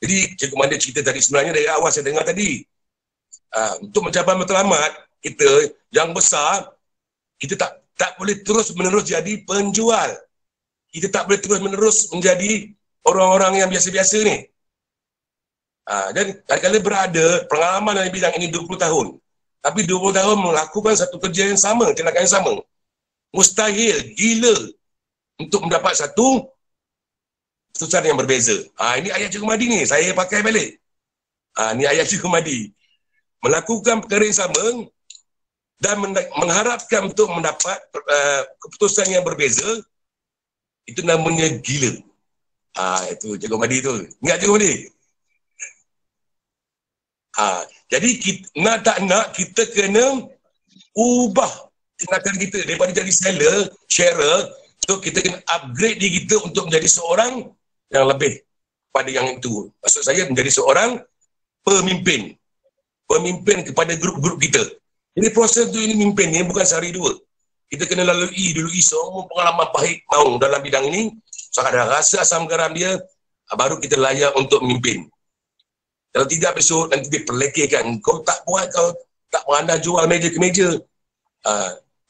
Jadi Cikgu Mandi cerita tadi, sebenarnya dari awal saya dengar tadi, untuk mencapai matlamat kita yang besar, kita tak boleh terus-menerus jadi penjual. Kita tak boleh terus-menerus menjadi orang-orang yang biasa-biasa ni. Dan kadang-kadang berada pengalaman dalam bidang ini 20 tahun. Tapi 20 tahun melakukan satu kerja yang sama, tindakan yang sama. Mustahil, gila untuk mendapat satu keputusan yang berbeza. Ini ayat Cikgu Madi ni, saya pakai balik. Ini ayat Cikgu Madi. Melakukan perkara yang sama dan mengharapkan untuk mendapat keputusan yang berbeza, itu namanya gila. Itu Cikgu Madi tu. Ingat Cikgu Madi? Jadi nak tak nak kita kena ubah tindakan kita daripada jadi seller, sharer. So kita kena upgrade diri kita untuk menjadi seorang yang lebih pada yang itu. Maksud saya menjadi seorang pemimpin. Pemimpin kepada grup-grup kita. Jadi proses tu ini mimpin ni bukan sehari dua. Kita kena lalui semua pengalaman pahit maung dalam bidang ini. So ada rasa asam garam dia, baru kita layak untuk memimpin. Kalau tidak besok nanti diperlekehkan. Kau tak buat, kau tak pandai jual meja ke meja.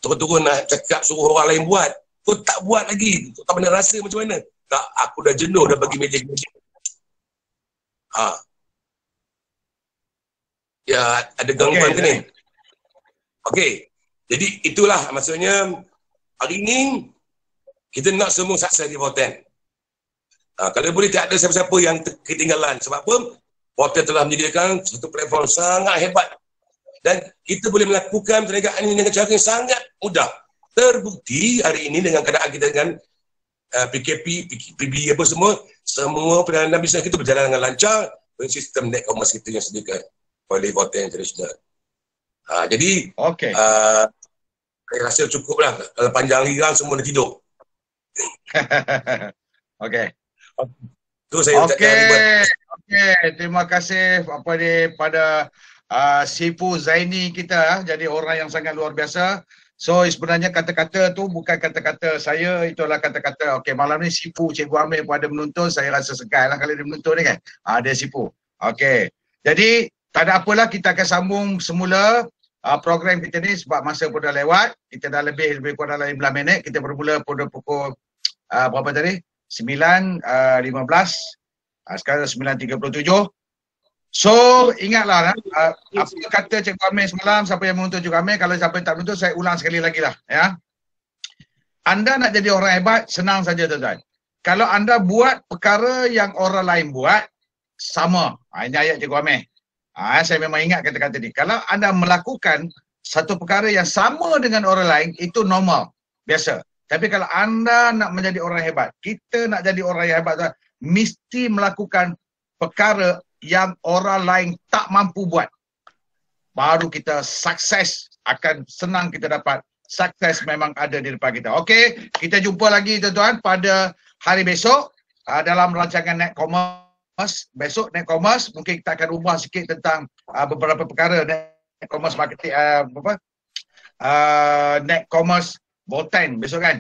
Turun-turun nak cakap suruh orang lain buat. Kau tak buat lagi. Kau tak pandai rasa macam mana. Tak, aku dah jenuh dah bagi meja ke meja. Ya, ada gangguan ke ni? Okey. Jadi itulah maksudnya hari ini kita nak semua sukses di Voten. Kalau boleh tak ada siapa-siapa yang ketinggalan. Sebab apa? Voten telah menyediakan satu platform sangat hebat. Dan kita boleh melakukan perniagaan ini dengan cara yang sangat mudah. Terbukti hari ini dengan keadaan kita dengan PKP, PB apa semua perjalanan bisnes kita berjalan dengan lancar dengan sistem net commerce kita yang sediakan oleh Voten International. Jadi, saya rasa cukup lah. Kalau panjang hirang semua dah tidur. Okey. Tu saya ucapkan. Okey, terima kasih pada Sifu Zaini kita, jadi orang yang sangat luar biasa. So sebenarnya kata-kata tu bukan kata-kata saya, itulah kata-kata. Okey, malam ni Sifu Cikgu Amir pun ada menonton, saya rasa segan lah kalau dia menonton ni kan. Dia Sifu. Okey. Jadi tak ada apalah, kita akan sambung semula program kita ni sebab masa pun dah lewat. Kita dah lebih kurang dalam 15 minit. Kita bermula pada pukul berapa tadi? 9.15. Sekarang 9.37. So ingatlah apa kata Cikgu Amir semalam, siapa yang menonton Cikgu Amir, kalau siapa yang tak menonton saya ulang sekali lagi lah ya. Anda nak jadi orang hebat, senang saja tuan-tuan. Kalau anda buat perkara yang orang lain buat, sama. Ini ayat Cikgu Amir. Saya memang ingat kata-kata ni. Kalau anda melakukan satu perkara yang sama dengan orang lain, itu normal, biasa. Tapi kalau anda nak menjadi orang hebat, kita nak jadi orang yang hebat, mesti melakukan perkara yang orang lain tak mampu buat. Baru kita sukses, akan senang kita dapat. Sukses memang ada di depan kita. Okey, kita jumpa lagi tuan-tuan pada hari besok dalam rancangan Net Commerce. Besok Net Commerce mungkin kita akan ubah sikit tentang beberapa perkara Net Commerce marketing, Net Commerce Voten besok kan.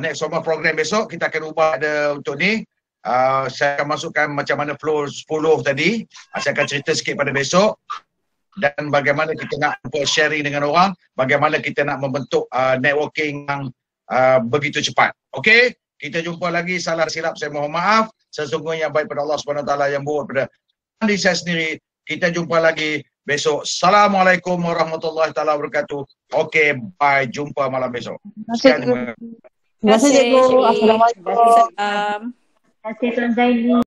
Net Commerce program besok kita akan ubah ada untuk ni. Saya akan masukkan macam mana flow 10 tadi. Saya akan cerita sikit pada besok. Dan bagaimana kita nak sharing dengan orang, bagaimana kita nak membentuk networking yang begitu cepat. Okey, kita jumpa lagi. Salah silap saya mohon maaf. Sesungguhnya baik pada Allah SWT yang buruk pada diri saya sendiri. Kita jumpa lagi besok. Assalamualaikum warahmatullahi wabarakatuh. Okey, bye. Jumpa malam besok. Terima kasih cikgu. Assalamualaikum. Terima kasih. Terima kasih Tuan Zaini.